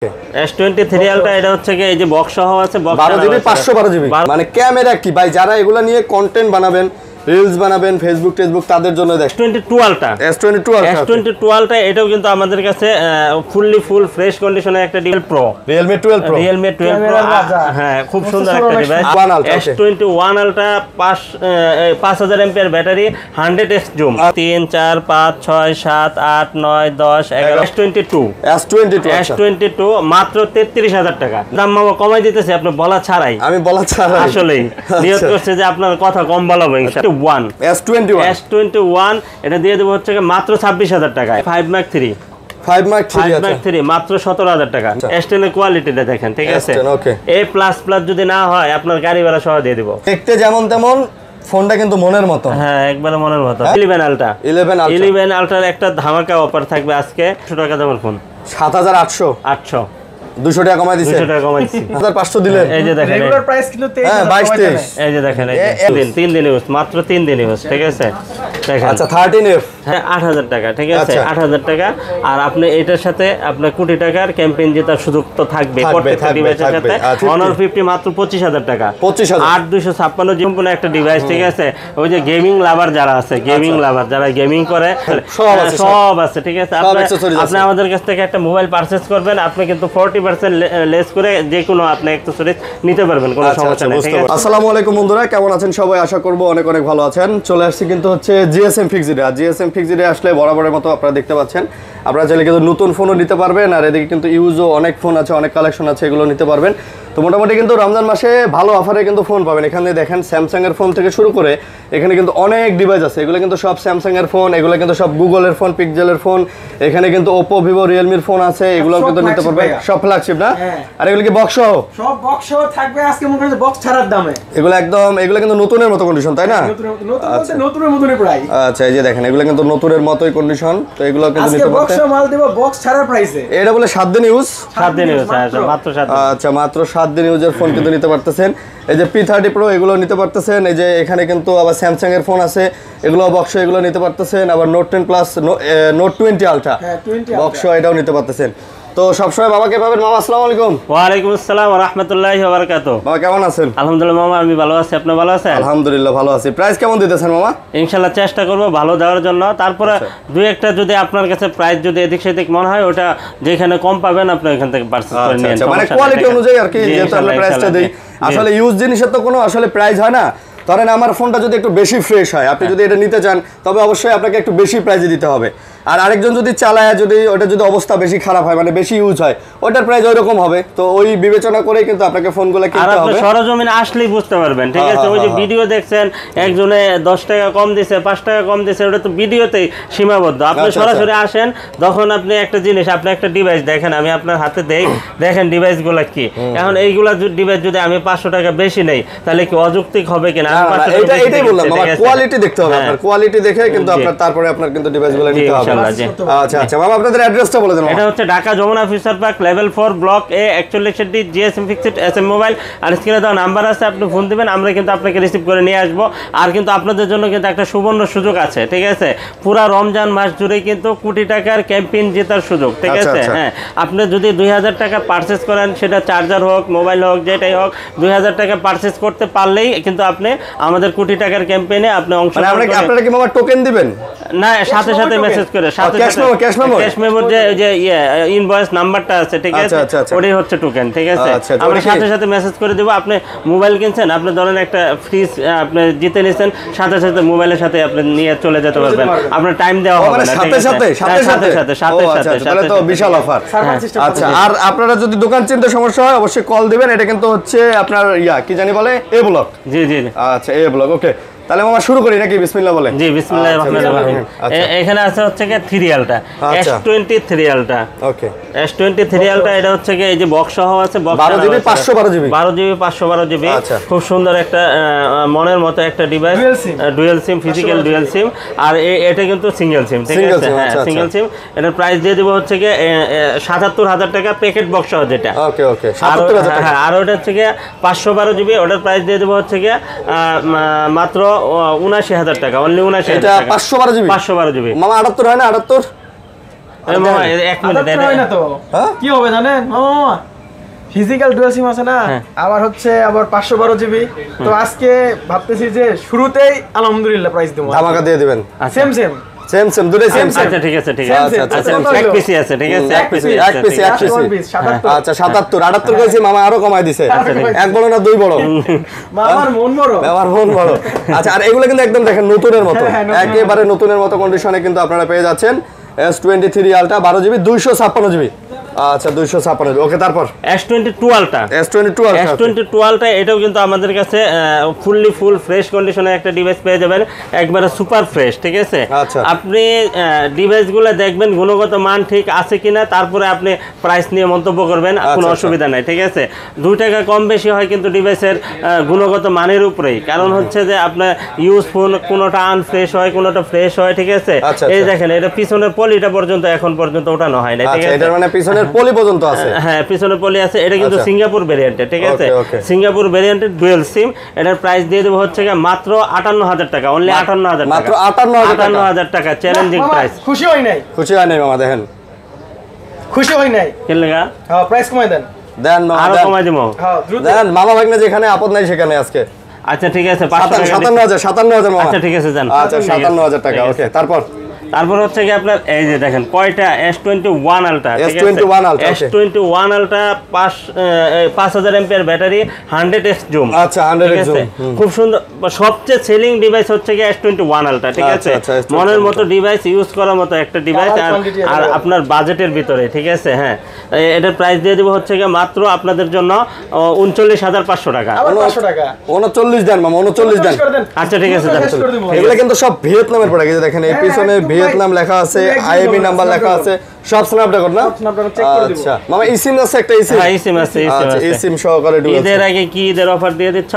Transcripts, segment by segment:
S23 ultra এটা হচ্ছে কি এই যে বক্স সহ আছে, বক্স 12 জিবি 512 জিবি। মানে ক্যামেরা কি ভাই, যারা এগুলা নিয়ে কন্টেন্ট বানাবেন, রিলস বানাবেন, ফেসবুক তাদের জন্য দেখ S22 আলট্রা। S22 আলট্রা এটাও কিন্তু আমাদের কাছে ফুল ফ্রেশ কন্ডিশনের একটা ডিভাইস প্রো, Realme 12 Pro। হ্যাঁ খুব সুন্দর একটা device. S21 ultra 5000 MPR battery, 100x zoom, 3 4 5 6 7 8 9 10 11। S22 মাত্র 33000 টাকা দাম মামা কমাই দিতেছে, আপনি বলা ছাড়াই। আমি বলা ছাড়াই আসলেই নিয়ত করছে যে আপনার কথা কম বলাবো ইনশাআল্লাহ। S21 এটা দিয়ে দেব হচ্ছে মাত্র 26000 টাকায়। 5 Mark 3 মাত্র 17000 টাকা। S10 এর কোয়ালিটিটা দেখেন, ঠিক আছে? A++ যদি না হয় আপনার গাড়ি ভাড়া সহ দিয়ে দেব। দেখতে যেমন তেমন, ফোনটা কিন্তু মনের মতো। হ্যাঁ একবারে মনের মতো। 11 আলট্রার একটা ধামাকা অফার থাকবে আজকে। 100 টাকা দামের ফোন 7800 200 টাকা কমাই দিয়েছে। 200 টাকা কমাইছি। 1500 দিলেন। এই যে দেখেন রেগুলার প্রাইস কিন্তু 22-23। এই যে দেখেন, এই 3 দিন ইউজ, মাত্র 3 দিন ইউজ, ঠিক আছে? দেখেন আচ্ছা 13F হ্যাঁ 8000 টাকা, ঠিক আছে? 8000 টাকা। আর আপনি এটার সাথে আপনার কোটি টাকার ক্যাম্পেইন জেতার সুযোগ তো থাকবে প্রত্যেকটা ডিভাইসের সাথে। Honor 50 মাত্র 25000 টাকা। 8256 সম্পূর্ণ একটা ডিভাইস, ঠিক আছে? ওই যে গেমিং লাভার যারা আছে, যারা গেমিং করে সব আছে, ঠিক আছে? আপনি আমাদের কাছ থেকে একটা মোবাইল পারচেজ করবেন, আপনি কিন্তু 40% লেস করে যে কোনো আপনি অ্যাকসেসরিজ নিতে পারবেন, কোনো সমস্যা নেই। আসসালামু আলাইকুম বন্ধুরা, কেমন আছেন সবাই? আশা করব অনেক ভালো আছেন। চলে আসছি কিন্তু হচ্ছে জিএসএম ফিক্সড। আর জিএসএম ফিক্সড আসলে বরাবরের মতো আপনারা দেখতে পাচ্ছেন, আপনারা চাইলে কিন্তু নতুন ফোনও নিতে পারবেন, আর এদিকে কিন্তু ইউজও অনেক ফোন আছে, অনেক কালেকশন আছে, এগুলো নিতে পারবেন। তো মোটামুটি কিন্তু রমজান মাসে ভালো অফারে কিন্তু ফোন পাবেন। এখানে দেখেন স্যামসাং এর ফোন থেকে শুরু করে এখানে কিন্তু অনেক ডিভাইস আছে। এগুলো কিন্তু সব স্যামসাং এর ফোন, এগুলো কিন্তু সব গুগলের ফোন, পিক্সেলের ফোন। এখানে কিন্তু ওপো, ভিভো, রিয়েলমির ফোন আছে, এগুলো কিন্তু নিতে পারবেন, সব ফ্ল্যাগশিপ না? আর এগুলো কি বক্স সহ? সব বক্স সহ থাকবে আজকে মনে করেন বক্স ছাড়ার দামে। এগুলো একদম, এগুলো কিন্তু নতুনের মতো কন্ডিশন, তাই না? নতুনের মতোই প্রাইস। আচ্ছা এই যে দেখেন, এগুলো কিন্তু নতুনের মতোই কন্ডিশন। তো এগুলো কিন্তু নিতে পারবেন। আজকে বক্স মাল দেব বক্স ছাড়ার প্রাইসে। এটা বলে 7 দিন ইউজ, 7 দিন ইউজ, মাত্র 7 দিন। আচ্ছা মাত্র 7 দিন ইউজের ফোন কিন্তু নিতে পারতেছেন। এই যে P30 Pro এগুলো নিতে পারতেছেন। এই যে এখানে কিন্তু আবার স্যামসাং এর ফোন আছে, এগুলো বক্স এগুলো নিতে পারতেছেন। আবার note 10 plus, note 20 ultra box এটাও নিতে পারতেছেন। তো সবসময় বাবাকে পাবেন। মামা আসসালামু আলাইকুম। ওয়ালাইকুম আসসালাম ওয়া রাহমাতুল্লাহি ওয়া বারাকাতুহু। বাবা কেমন আছেন? আলহামদুলিল্লাহ মামা, আমি ভালো আছি, আপনি ভালো আছেন? আলহামদুলিল্লাহ ভালো আছি। প্রাইস কেমন দিতেছেন মামা? ইনশাআল্লাহ চেষ্টা করব ভালো দেওয়ার জন্য। তারপরে দুই একটা যদি আপনার কাছে প্রাইস যদি এদিক সেদিক মনে হয়, ওটা যেখানে কম পাবেন আপনি এখান থেকে পারচেজ করে নিন। মানে কোয়ালিটি অনুযায়ী আর কি, যেহেতু আমরা প্রাইসটা দেই। আসলে ইউজ জিনিসের তো কোনো আসলে প্রাইস হয় না। ধরেন আমার ফোনটা যদি একটু বেশি ফ্রেশ হয়, আপনি যদি এটা নিতে চান, তবে অবশ্যই আপনাকে একটু বেশি প্রাইসে দিতে হবে। আর আরেকজন যদি চালায়, যদি ওটা যদি অবস্থা বেশি খারাপ হয়, মানে বেশি ইউজ হয়, ওটার প্রাইস ওই রকম হবে। তো ওই বিবেচনা করেই কিন্তু আপনাকে ফোনগুলো কিনতে হবে। আর সরজমিনে আসলেই বুঝতে পারবেন, ঠিক আছে? ওই যে ভিডিও দেখছেন, একজনে 10 টাকা কম দিছে, 5 টাকা কম দিছে, ওটা তো ভিডিওতেই সীমাবদ্ধ। আপনি সরাসরি আসেন, তখন আপনি একটা জিনিস, আপনি একটা ডিভাইস দেখেন, আমি আপনার হাতে দেই, দেখেন ডিভাইসগুলো কি। এখন এইগুলা ডিভাইস যদি আমি 500 টাকা বেশি নেই, তাহলে কি অযৌক্তিক হবে কিনা? এটাই বললাম, আমার কোয়ালিটি দেখতে হবে। আপনার কোয়ালিটি দেখে কিন্তু আপনার তারপরে আপনার কিন্তু ডিভাইসগুলো নিতে হবে। আচ্ছা আচ্ছা মামা, আপনাদের অ্যাড্রেসটা বলে দেন। এটা হচ্ছে Dhaka Jamuna future park, level 4, block A, 41 GSM fixed SM mobile. আর স্ক্রিনে দেওয়া নাম্বার আছে, আপনি ফোন দিবেন, আমরা কিন্তু আপনাকে রিসিভ করে নিয়ে আসবো। আর কিন্তু আপনাদের জন্য কিন্তু একটা সুবর্ণ সুযোগ আছে, ঠিক আছে? পুরা রমজান মাস জুড়ে কিন্তু কোটি টাকার ক্যাম্পেইন জেতার সুযোগ, ঠিক আছে? হ্যাঁ, আপনি যদি 2000 টাকা পারচেজ করেন, সেটা চার্জার হোক, মোবাইল হোক, যেটাই হোক, 2000 টাকা পারচেজ করতে পারলেই কিন্তু আপনি আমাদের কোটি টাকার ক্যাম্পেইনে আপনি অংশ নেবেন। আপনারা কি মামা টোকেন দিবেন? না, সাথে সাথে মেসেজ করে, সাথে ক্যাশ মেমোর যে ইনভয়েস নাম্বারটা আছে, ঠিক আছে? ওটাই হচ্ছে টোকেন, ঠিক আছে? আমরা সাথে সাথে মেসেজ করে দেব। আপনি মোবাইল কিনছেন, আপনি ধরেন একটা ফ্রিজ আপনি জিতে নিছেন, সাথে সাথে মোবাইলের সাথে আপনি নিয়ে চলে যেতে পারবেন। আপনার টাইম দেওয়া হবে না, সাথে তাহলে তো বিশাল অফার। আচ্ছা, আর আপনারা যদি দোকান চিনতে সমস্যা হয়, অবশ্যই কল দিবেন। এটা কিন্তু হচ্ছে আপনার কি জানি বলে, এ ব্লক। জি জি আচ্ছা, এ ব্লক। ওকে, তাহলে মামা শুরু করি নাকি? বিসমিল্লাহ বলেন। জি, বিসমিল্লাহির রহমানির রহিম। এখানে আছে হচ্ছে কি 3 আলট্রা, S23 আলট্রা। ওকে, S23 আলট্রা এটা হচ্ছে কি এই যে বক্স সহ আছে, box 12 GB 512 GB, 12 GB 512 GB. খুব সুন্দর একটা মনের মতো একটা device, dual SIM, physical dual SIM. আর এটা কিন্তু সিঙ্গেল সিম, ঠিক আছে? হ্যাঁ, সিঙ্গেল সিম। এটার প্রাইস দিয়ে দেব হচ্ছে কি 77000 টাকা, প্যাকেট বক্স সহ যেটা। ওকে ওকে, 77000 টাকা। আর ওটা হচ্ছে কি 512 জিবি, ওটার প্রাইস দিয়ে দেব হচ্ছে কি মাত্র 79000 টাকা, অনলি 79000 টাকা। 512 জিবি, 512 জিবি মামা 78 হয় না? 78 এই মামা এক মিনিট আদাপ্টার হয় না তো হ্যাঁ? কি হবে জানেন মামা ফিজিক্যাল ডুয়াল সিম আছে না হ্যাঁ। আবার হচ্ছে আবার 512 জিবি তো আজকে ভাবতেছি যে শুরুতেই আলহামদুলিল্লাহ প্রাইস দেবো ধামাকা দিয়ে দিবেন সেম সেম সেম সেম দুটোই সেম সেম আচ্ছা ঠিক আছে ঠিক Same, আছে same. আচ্ছা কত এক হলো? পিসি আছে ঠিক আছে এক পিসি এক পিসি এক পিসি 77 আচ্ছা 77 78 কইছি মামা আরো কমাই দিছে এক বড় না দুই বড় মামার মন বড় আমার মন বড় আচ্ছা আর এগুলো কিন্তু একদম দেখেন নতুনের মতো হ্যাঁ, নতুনের একেবারে নতুনের মতো কন্ডিশনে কিন্তু আপনারা পেয়ে যাচ্ছেন S23 আলট্রা 12 জিবি 256 জিবি আচ্ছা 256 ওকে তারপর S22 ultra S22 ultra S22 ultra এটাও কিন্তু আমাদের কাছে ফুল ফ্রেশ কন্ডিশনে একটা ডিভাইস পেয়ে যাবেন একবারে সুপার ফ্রেশ ঠিক আছে আচ্ছা। আপনি ডিভাইসগুলো দেখবেন গুণগত মান ঠিক আছে কিনা তারপরে আপনি প্রাইস নিয়ে মন্তব্য করবেন কোনো আচ্ছা। অসুবিধা নাই ঠিক আছে 2 টাকা কম বেশি হয় কিন্তু ডিভাইসের গুণগত মানের উপরেই কারণ হচ্ছে যে আপনার ইউজ ফোন কোনোটা আনফ্রেশ হয় কোনোটা ফ্রেশ হয় ঠিক আছে আচ্ছা, এই আচ্ছা। দেখেন এটা পিছনের পলিটা পর্যন্ত এখন পর্যন্ত ওঠানো হয় না ঠিক আচ্ছা আছে এটার মানে পিছনের পলি পর্যন্ত আছে হ্যাঁ পিছনে পলি আছে এটা কিন্তু আচ্ছা। সিঙ্গাপুর ভেরিয়েন্টে ঠিক আছে Okay, okay. সিঙ্গাপুর ভেরিয়েন্টের ডুয়েল সিম এটার প্রাইস দিয়ে দেবো হচ্ছে গিয়ে মাত্র 58000 টাকা অনলি 58000 টাকা মাত্র 58,000 টাকা। 58000 টাকা চ্যালেঞ্জিং মামা, প্রাইস খুশি হই নাই খুশি হয় নাই মামা দেখেন খুশি হই নাই কি লাগা হ্যাঁ প্রাইস কমাই দেন দেন মামা আরো দেন। কমাই দিমু হ্যাঁ দ্রুত দেন মামা ভাগ্নে যেখানে আপদ নাই সেখানে আজকে আচ্ছা ঠিক আছে 500 টাকা 57,000 মামা আচ্ছা ঠিক আছে জান আচ্ছা 57,000 টাকা ওকে তারপর তারপর হচ্ছে কি আপনার এই যে দেখেন কয়টা S21 ultra S21 Ultra, okay. S21 ultra 5000 MPR battery 100x zoom আচ্ছা 100x zoom, খুব সুন্দর সবচেয়ে সেলিং ডিভাইস হচ্ছে কি S21 আলট্রা ঠিক আচ্ছা, আছে আচ্ছা, S21 মনের মতো ডিভাইস ইউজ করার মতো একটা ডিভাইস Color quantity আর আছে। আপনার বাজেটের ভিতরে ঠিক আছে হ্যাঁ এটার প্রাইস দিয়ে দেবো হচ্ছে কি মাত্র আপনাদের জন্য 39500 টাকা আবার 500 টাকা 39 দেন মামা 39 দেন করে দেন আচ্ছা ঠিক আছে শেষ করে দিবো। এগুলো কিন্তু সব ভিয়েতনামের প্রোডাক্ট এই যে দেখেন এই হ্যাঁ, পিছনে একদম ভাই। ভিয়েতনাম লেখা আছে একদম আইএমই একদম নাম্বার লেখা আছে সব স্ন্যাপড্রাগন না সব Snapdragon check করে দিবো। আচ্ছা মামা ইসিম আছে একটা ইসিম হ্যাঁ ইসিম আছে আচ্ছা ইসিম সহকারে ডুয়েল ঈদের আগে কি ঈদের অফার দিয়ে দিচ্ছ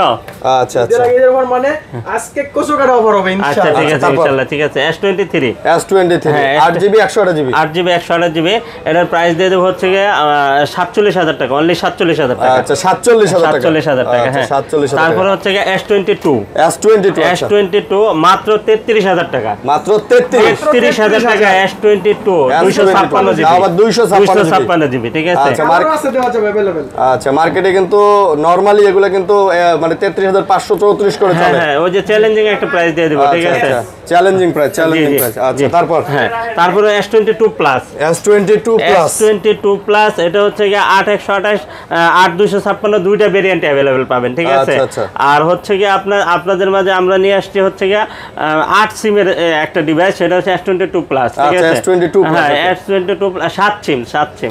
আচ্ছা এর আচ্ছা আগে এরকম মানে আজকে কচু কাটা অফার হবে আচ্ছা ইনশাআল্লাহ ঠিক আছে তারপর? ইনশাআল্লাহ ঠিক আছে S23 S23 হ্যাঁ, 8GB 128GB 8GB 128GB এটার প্রাইস দিয়ে দেবো হচ্ছে গিয়ে 47000 টাকা অনলি 47000 টাকা আচ্ছা 47000 টাকা 47000 টাকা আচ্ছা হ্যাঁ 47000 তারপরে টাকা হচ্ছে গিয়ে S22 S22 আচ্ছা S22 মাত্র 33000 টাকা মাত্র 33 33000 টাকা S22 256 জিবি আবার 256 জিবি ঠিক আছে আচ্ছা, আমারও আছে দেওয়া যাবে अवेलेबल আচ্ছা মার্কেটে কিন্তু নরমালি এগুলো কিন্তু মানে 33534 করে হ্যাঁ চলে হ্যাঁ ওই যে চ্যালেঞ্জিং একটা প্রাইস দিয়ে দেবো ঠিক আছে চ্যালেঞ্জিং প্রাইস জি, চ্যালেঞ্জিং জি, প্রাইস জি। আচ্ছা তারপর হ্যাঁ তারপরে S22 plus S22 plus S22 plus এটা হচ্ছে গিয়ে 8128 8256 দুইটা ভেরিয়েন্ট अवेलेबल পাবেন ঠিক আছে আচ্ছা, আচ্ছা। আর হচ্ছে গিয়ে আপনাদের মাঝে আমরা নিয়ে আসছি হচ্ছে গিয়ে 8 সিমের একটা ডিভাইস সেটা হচ্ছে S22 প্লাস ঠিক আচ্ছা, আছে S22 plus, হ্যাঁ okay. S22 প্লাস 7 সিম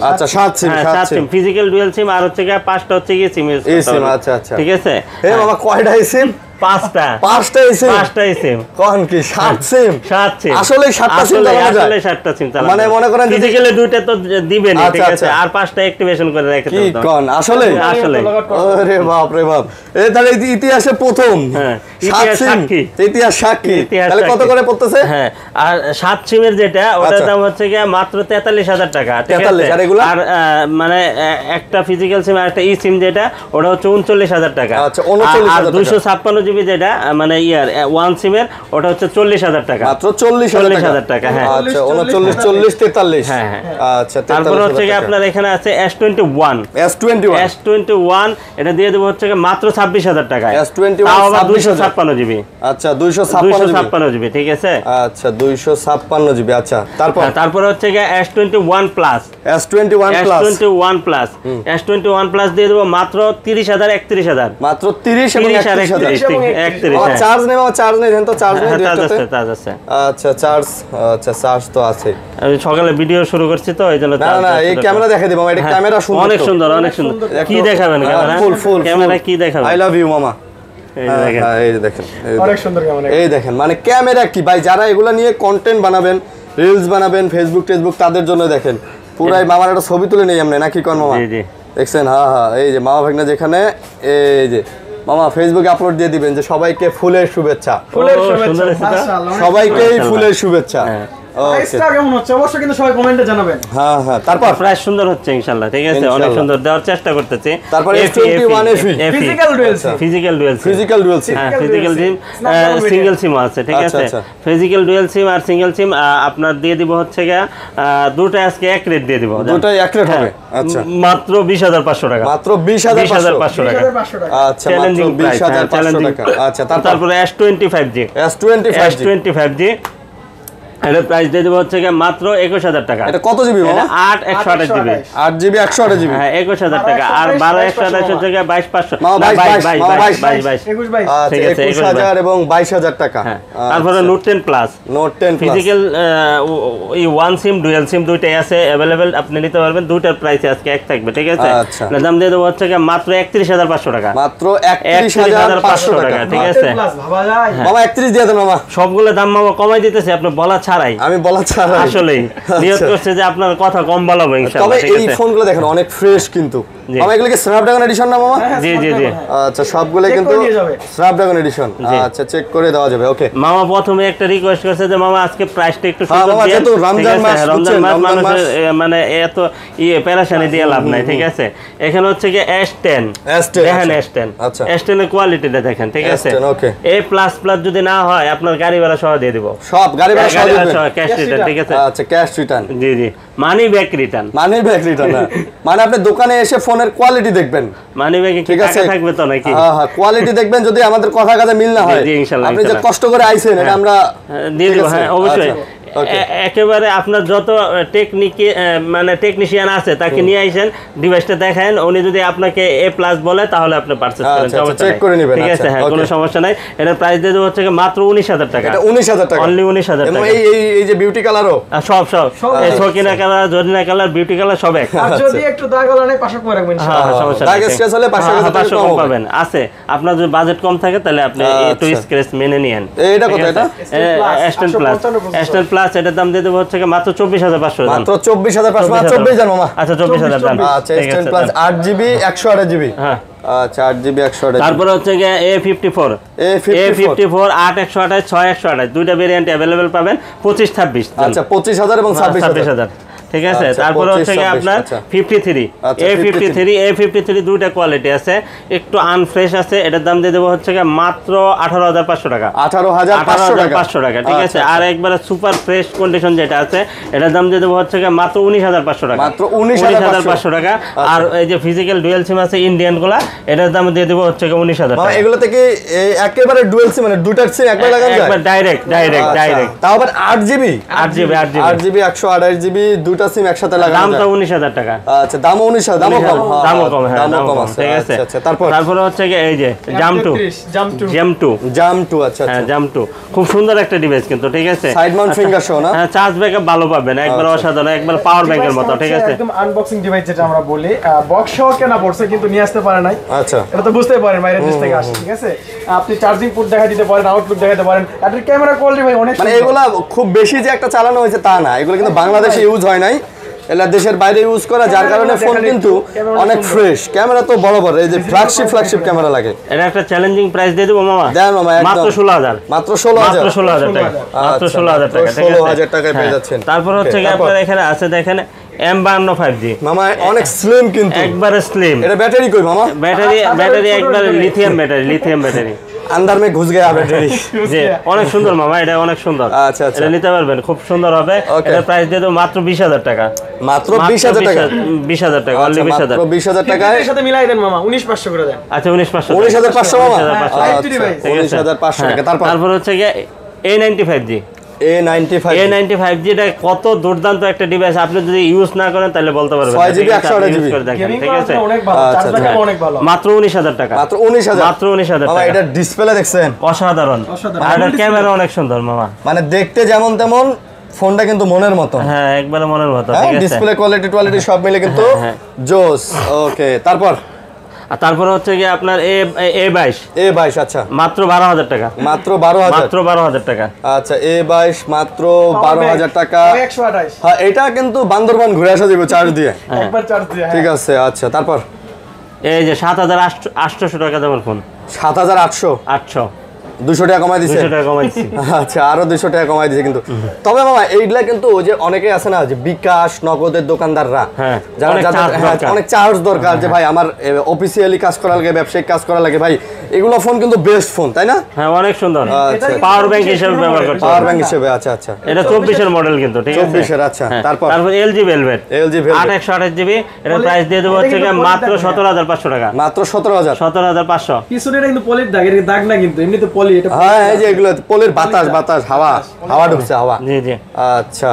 আচ্ছা 7 সিম হ্যাঁ 7 সিম ফিজিক্যাল ডুয়াল সিম আর হচ্ছে গিয়ে 5টা হচ্ছে গিয়ে সিম ইউজ এই সিম আচ্ছা আচ্ছা ঠিক আছে হে বাবা কয়টা সিম 5টা 5টা সিম 5টা সিম কোন কি 7 সিম 7 সিম আসলে 7টা সিম চালানো যায় আসলে 7টা সিম চালানো মানে মনে করেন যদি- ফিজিক্যালি দুইটা তো দিবেন আচ্ছা, ঠিক আছে আচ্ছা। আর 5টা অ্যাক্টিভেশন করে রেখে কি দাও কোন আসলে আসলে আরে বাপ রে বাপ এই তাহলে ইতিহাসে প্রথম হ্যাঁ, 7 ইতিহাস সিম সাক্ষী। ইতিহাস সাক্ষী ইতিহাস তাহলে কত সাক্ষী। করে পড়তেছে হ্যাঁ আর 7 সিমের যেটা ওটার আচ্ছা। দাম হচ্ছে গিয়ে মাত্র 43000 টাকা ঠিক 43, আছে আর এগুলা? আর মানে একটা ফিজিক্যাল সিম আর একটা ই সিম যেটা ওটা হচ্ছে 39000 টাকা আচ্ছা, 39,000 আর টাকা। 256 জিবি যেটা মানে ইয়ার 1 সিমের ওটা হচ্ছে 40000 টাকা মাত্র 40000 টাকা হ্যাঁ আচ্ছা 39 40 43 হ্যাঁ, হ্যাঁ। আচ্ছা তারপর হচ্ছে কি আপনার এখানে আছে S21 S21 এটা দিয়ে দেবো হচ্ছে গিয়ে মাত্র 26000 টাকায় S21 তাও আবার 26,000 256 জিবি আচ্ছা 256 জিবি ঠিক আছে আচ্ছা 256 জিবি আচ্ছা তারপর হ্যাঁ, তারপর হচ্ছে গিয়ে S21 plus S21 plus S21 plus S21 plus দিয়ে দেবো মাত্র 30000 31000 মাত্র 30 এবং 30 আর 31,000 31 আমার হ্যাঁ চার্জ নেই আমার চার্জ নেই দেন তো চার্জ নেই হ্যাঁ, তাজ দুইটাতে আছে তাজ আছে আচ্ছা চার্জ তো আছে আমি সকালে ভিডিও শুরু করছি তো এই জন্য না না এই ক্যামেরা দেখে দিব এটা হ্যাঁ, ক্যামেরা সুন্দর অনেক তো। সুন্দর অনেক সুন্দর কি দেখাবেন ক্যামেরা ফুল ক্যামেরা কি দেখাবেন আই লাভ ইউ মামা এই যে দেখেন হ্যাঁ, এই যে দেখেন এই অনেক সুন্দর কেমন এই দেখেন মানে ক্যামেরা কি ভাই যারা এগুলা নিয়ে কন্টেন্ট বানাবেন রিলস বানাবেন ফেসবুক তাদের জন্য দেখেন পুরাই মামার একটা ছবি তুলে নেই আমরা নাকি কোন মামা জি জি দেখছেন হ্যাঁ এই যে মামা ভাগনা যেখানে এই যে মামা ফেসবুকে আপলোড দিয়ে দিবেন যে সবাইকে ফুলের শুভেচ্ছা ফুলের ও, শুভেচ্ছা সুন্দর হয়েছে তো? মাশাআল্লাহ অনেক সবাইকেই মাশাআল্লাহ। ফুলের শুভেচ্ছা হ্যাঁ। প্রাইসটা কেমন হচ্ছে অবশ্যই কিন্তু সবাই কমেন্টে জানাবেন। হ্যাঁ হ্যাঁ, তারপর প্রায় সুন্দর হচ্ছে ইনশাআল্লাহ, ঠিক আছে, অনেক ইনশাআল্লাহ। সুন্দর দেওয়ার চেষ্টা করতেছি। তারপর S21 FE ফিজিক্যাল ডুয়েল সিম। ফিজিক্যাল ডুয়েল সিম, ফিজিক্যাল ডুয়াল সিম। হ্যাঁ ফিজিক্যাল সিম, Snapdragon সিঙ্গেল সিম আছে, ঠিক আচ্ছা, আছে। আচ্ছা। ফিজিক্যাল ডুয়েল সিম আর সিঙ্গেল সিম আপনার দিয়ে দিব হচ্ছে গিয়া দুটো আজকে এক রেট দিয়ে দিব, দুটোই এক রেট হবে। আচ্ছা, মাত্র 20,500 টাকা, মাত্র 20,500 20,500 টাকা। 2500 টাকা। আচ্ছা, মাত্র চ্যালেঞ্জিং প্রাইস, 20,500 টাকা। আচ্ছা, তারপরে S25G, S25G S25G এটার প্রাইস দিয়ে দেবো হচ্ছে গিয়ে মাত্র 21,000 টাকা। এটা কত জিবি এটা মামা? 8/128 জিবি, 8 জিবি 128 জিবি। হ্যাঁ 21,000 টাকা। আর 12/128 হচ্ছে গিয়ে 22,500, মামা, 22, 22। 21 আচ্ছা, ঠিক আছে, 21,000 এবং 22,000 টাকা। হ্যাঁ, তারপরে note 10 plus, note 10 plus. Physical এই ওয়ান সিম ডুয়াল সিম দুইটাই আছে অ্যাভেলেবেল, আপনি নিতে পারবেন। দুইটার প্রাইস আজকে এক থাকবে, ঠিক আছে। আচ্ছা। দাম দিয়ে দেবো হচ্ছে গিয়ে মাত্র 31,500 টাকা, মাত্র 31,500 টাকা। ঠিক আছে। প্লাস ভাবা যায়। মামা 31 দিয়ে দেন মামা। সবগুলো দাম মামা কমাই দিতেছে, আপনি বলা ছাড়াই। আমি বলা ছাড়া আসলেই নিয়ত করছে যে আপনার কথা কম বলাবো তবে ইনশাআল্লাহ, ঠিক এই আছে। ফোনগুলো দেখেন অনেক ফ্রেশ কিন্তু। জি। মামা এগুলো কি স্ন্যাপড্রাগন এডিশন না মামা? জি জি জি। আচ্ছা, সবগুলো Check কিন্তু করে নিয়ে যাবে। Snapdragon edition. জি। আচ্ছা, চেক করে দেওয়া যাবে। ওকে মামা প্রথমে একটা রিকোয়েস্ট করছে যে মামা আজকে প্রাইসটা একটু হ্যাঁ, সুন্দর মামা, দিয়েন, যেহেতু ঠিক রমজান আছে? মাস, রমজান বুঝছেন, মাস রমজান মানুষের মাস। মানে এত পেরেশানি দিয়ে লাভ নাই, ঠিক আছে। এখানে হচ্ছে কি S10, S10, দেখেন আচ্ছা। S10, আচ্ছা। S10 এর কোয়ালিটিটা দেখেন, ঠিক আছে। S10, okay. A++ যদি না হয় আপনার গাড়ি ভাড়া সহ দিয়ে দিব, সব গাড়ি ভাড়া সহ গাড়ি ভাড়া দিবেন? সহ ক্যাশ Cash রিটার্ন, ঠিক আছে। আচ্ছা, ক্যাশ রিটার্ন। জি জি, মানি ব্যাক রিটার্ন, মানে ব্যাক রিটার্ন না, মানে আপনি দোকানে এসে ফোনের কোয়ালিটি দেখবেন। মানি ব্যাকে কি ঠিক আছে, টাকা থাকবে তো নাকি? হ্যাঁ হ্যাঁ, কোয়ালিটি দেখবেন। যদি আমাদের কথা কাজে মিল না হয়, জি, ইনশাআল্লাহ, আপনি যে ইনশাআল্লাহ। কষ্ট করে আইছেন এটা আমরা দিয়ে ঠিক দিব, আছে, হ্যাঁ অবশ্যই। আচ্ছা, ওকে। একেবারে আপনার যত মানে টেকনিশিয়ান আছে তাকে নিয়ে আইসেন, ডিভাইসটা দেখেন, উনি যদি আপনাকে A+ বলে তাহলে আপনি পারচেজ করেন, আচ্ছা, সমস্যা check নাই। করে নিবেন, ঠিক আছে, আচ্ছা, হ্যাঁ কোনো okay। সমস্যা নাই। এটার প্রাইস দিয়ে দেবো হচ্ছে মাত্র 19,000 টাকা, এটা 19,000 টাকা। অনলি 19,000 এবং টাকা। এই যে বিউটি কালারও আর সব সব এই Sakina color, Zarina color, beauty color সব এক। আর যদি একটু দাগ হলো না 500 করে রাখবেন হ্যাঁ, ইনশাআল্লাহ। সমস্যা দাগ নাই। স্ক্র্যাচ হলে 500 হ্যাঁ, টাকা 500 কম কম হবে। পাবেন। আছে আপনার যদি বাজেট কম থাকে তাহলে আপনি একটু আচ্ছা। স্ক্র্যাচ মেনে নিয়েন। এটা ঠিক কত আছে? এটা? S10 প্লাস, 855 S10 প্লাস এটার দাম দিয়ে দেবো হচ্ছে মাত্র 24,500 দাম। মাত্র 24,500, মাত্র 24 জান মামা। আচ্ছা 24,000 দাম। আচ্ছা, ঠিক S10 আছে, প্লাস দাম। 8 জিবি 128 জিবি। হ্যাঁ, আচ্ছা, 8 জিবি 128 তারপরে হচ্ছে গিয়ে A54, A54 8/128 6/128 দুইটা ভেরিয়েন্ট अवेलेबल পাবেন 25-26। আচ্ছা, 25,000 এবং 26,000। 26,000, ঠিক আছে। আচ্ছা, তারপরে হচ্ছে গিয়ে 25, আপনার 26, আচ্ছা। 53, আচ্ছা, A53 দুইটা কোয়ালিটি আছে, একটু আনফ্রেশ আছে। এটার দাম দিয়ে দেবো হচ্ছে গিয়ে মাত্র 18,500 টাকা, 18,500 টাকা, ঠিক আছে। আচ্ছা, আর একবারে সুপার ফ্রেশ কন্ডিশন যেটা আছে এটার দাম দিয়ে দেবো হচ্ছে গিয়ে মাত্র 19,500 টাকা, মাত্র 19,500 টাকা। আর এই যে ফিজিক্যাল ডুয়াল সিম আছে ইন্ডিয়ান গুলা, এটার দাম দিয়ে দেবো হচ্ছে গিয়ে 19,000 মামা, টাকা। এগুলোতে কি একেবারে ডুয়াল সিম, মানে দুটার সিম একবার লাগানো যায়? একবার ডাইরেক্ট আচ্ছা, তাও আবার 8 জিবি 8 জিবি 8 জিবি 128 জিবি দুটা সিম একসাথে লাগানো দামটা যায়। 19,000 টাকা। আচ্ছা, দামও 19,000, দামও কম। হ্যাঁ, দামও কম, হ্যাঁ দামও কম আছে, ঠিক আছে। আচ্ছা, আচ্ছা, তারপরে হচ্ছে গিয়ে এই যে জাম 2, জাম 2 জাম 2। আচ্ছা হ্যাঁ আচ্ছা, জাম 2 খুব সুন্দর একটা ডিভাইস কিন্তু, ঠিক আছে। সাইড মাউন্ট ফিঙ্গার শো না? হ্যাঁ, চার্জ ব্যাকআপ ভালো পাবেন, একবার অসাধারণ, একবার পাওয়ার ব্যাংকের মতো, ঠিক আছে। একদম আনবক্সিং ডিভাইস যেটা আমরা বলি, বক্স সহ কেনা পড়ছে কিন্তু নিয়ে আসতে পারে নাই। আচ্ছা, এটা তো বুঝতেই পারেন বাইরের দেশ থেকে আসে, ঠিক আছে। আপনি চার্জিং পোর্ট দেখা দিতে পারেন, আউটলুক দেখাতে পারেন। আর ক্যামেরা কোয়ালিটি ভাই অনেক মানে সুন্দর। এগুলা খুব বেশি যে একটা চালানো হয়েছে তা না, এগুলো কিন্তু বাংলাদেশে ইউজ হয় নাই, এলা দেশের বাইরে ইউজ করা, যার কারণে ফোন কিন্তু অনেক ফ্রেশ। ক্যামেরা তো বড় বড়, এই যে ফ্ল্যাগশিপ ক্যামেরা লাগে। এটা একটা চ্যালেঞ্জিং প্রাইস দিয়ে দেবো মামা, দেন মামা, একদম মাত্র 16,000, মাত্র 16,000 মাত্র 16,000 টাকা, মাত্র 16,000 টাকা, ঠিক আছে। 16,000 টাকায় পেয়ে হ্যাঁ। যাচ্ছেন। তারপর হচ্ছে Okay, গিয়ে তারপর? আপনার এখানে আছে দেখেন M52 5G, মামা অনেক স্লিম কিন্তু, একবারে স্লিম। এটা ব্যাটারি কই মামা? ব্যাটারি একবারে লিথিয়াম ব্যাটারি। अंदर में घुस गया बैटरी। জি অনেক সুন্দর মামা, এটা অনেক সুন্দর। আচ্ছা, আচ্ছা। এটা নিতে পারবেন, খুব সুন্দর হবে। Okay. এটার প্রাইস দিয়ে দেবো মাত্র 20,000 টাকা, মাত্র 20,000 টাকা। 20,000 টাকা, অনলি আচ্ছা, 20,000। মাত্র 20,000 টাকায় এর সাথে মিলাই দেন মামা, 19,500 করে দেন। আচ্ছা 19,500, 19,500 মামা। 19,500। Type 3 device। 19,500 টাকা। তারপর হচ্ছে গিয়ে A95G, A95 A95G এটা কত দুর্দান্ত একটা ডিভাইস, আপনি যদি ইউজ না করেন তাহলে বলতে পারবেন 6GB, ঠিক আছে? আপনি 128GB use করে দেখেন, গেমিং ঠিক করার আছে। জন্য অনেক ভালো, আচ্ছা, চার্জ ব্যাকআপ অনেক ভালো। মাত্র 19,000 টাকা, মাত্র 19,000 মাত্র 19,000 মামা টাকা। এটা ডিসপ্লে দেখছেন অসাধারণ, অসাধারণ। আর এটার ক্যামেরা অনেক সুন্দর মামা। মানে দেখতে যেমন তেমন ফোনটা কিন্তু মনের মতো হ্যাঁ একবারে মনের মতো, হ্যাঁ ঠিক আছে। ডিসপ্লে কোয়ালিটি সব মিলে কিন্তু হ্যাঁ। জোস ওকে তারপর আর তারপরে হচ্ছে গিয়ে আপনার A22 A22 আচ্ছা মাত্র 12,000 টাকা, মাত্র 12,000 মাত্র 12,000 টাকা। আচ্ছা A22 মাত্র 12,000 টাকা 128 হ্যাঁ এটা কিন্তু বান্দরবান ঘুরে আসা যাবে চার্জ দিয়ে একবার চার্জ দিয়ে। ঠিক আছে আচ্ছা তারপর এই যে 7,800 টাকা দামের ফোন, 7,800 800 200 টাকা কমাই দিছে 200 টাকা কমাইছি। আচ্ছা আরো 200 টাকা কমাই দিছে কিন্তু। তবে মামা এইগুলা কিন্তু ওই যে অনেকে আছে না যে বিকাশ নগদের দোকানদাররা হ্যাঁ, যারা অনেক যাদের charge দরকার। অনেক চার্জ দরকার যে ভাই আমার অফিসিয়ালি কাজ করা লাগে ব্যবসায়িক কাজ করা লাগে ভাই এগুলো ফোন কিন্তু বেস্ট ফোন তাই না? হ্যাঁ অনেক সুন্দর, আচ্ছা পাওয়ার ব্যাংক হিসেবে ব্যবহার করতে পাওয়ার পারবেন। ব্যাংক হিসেবে আচ্ছা আচ্ছা এটা 24 এর মডেল কিন্তু, ঠিক আছে? 24 এর আচ্ছা হ্যাঁ, তারপর তারপর LG Velvet LG Velvet 8 GB, এর প্রাইস দিয়ে দেবো হচ্ছে গিয়ে মাত্র 17,500 টাকা। মাত্র 17,000। 17,500। পিছনে এটা কিন্তু পলির দাগ, এর দাগ না কিন্তু এমনিতে পলি এটা। হ্যাঁ এই যে এগুলো পলির বাতাস বাতাস হাওয়া হাওয়া ঢুকছে হাওয়া। জি জি। আচ্ছা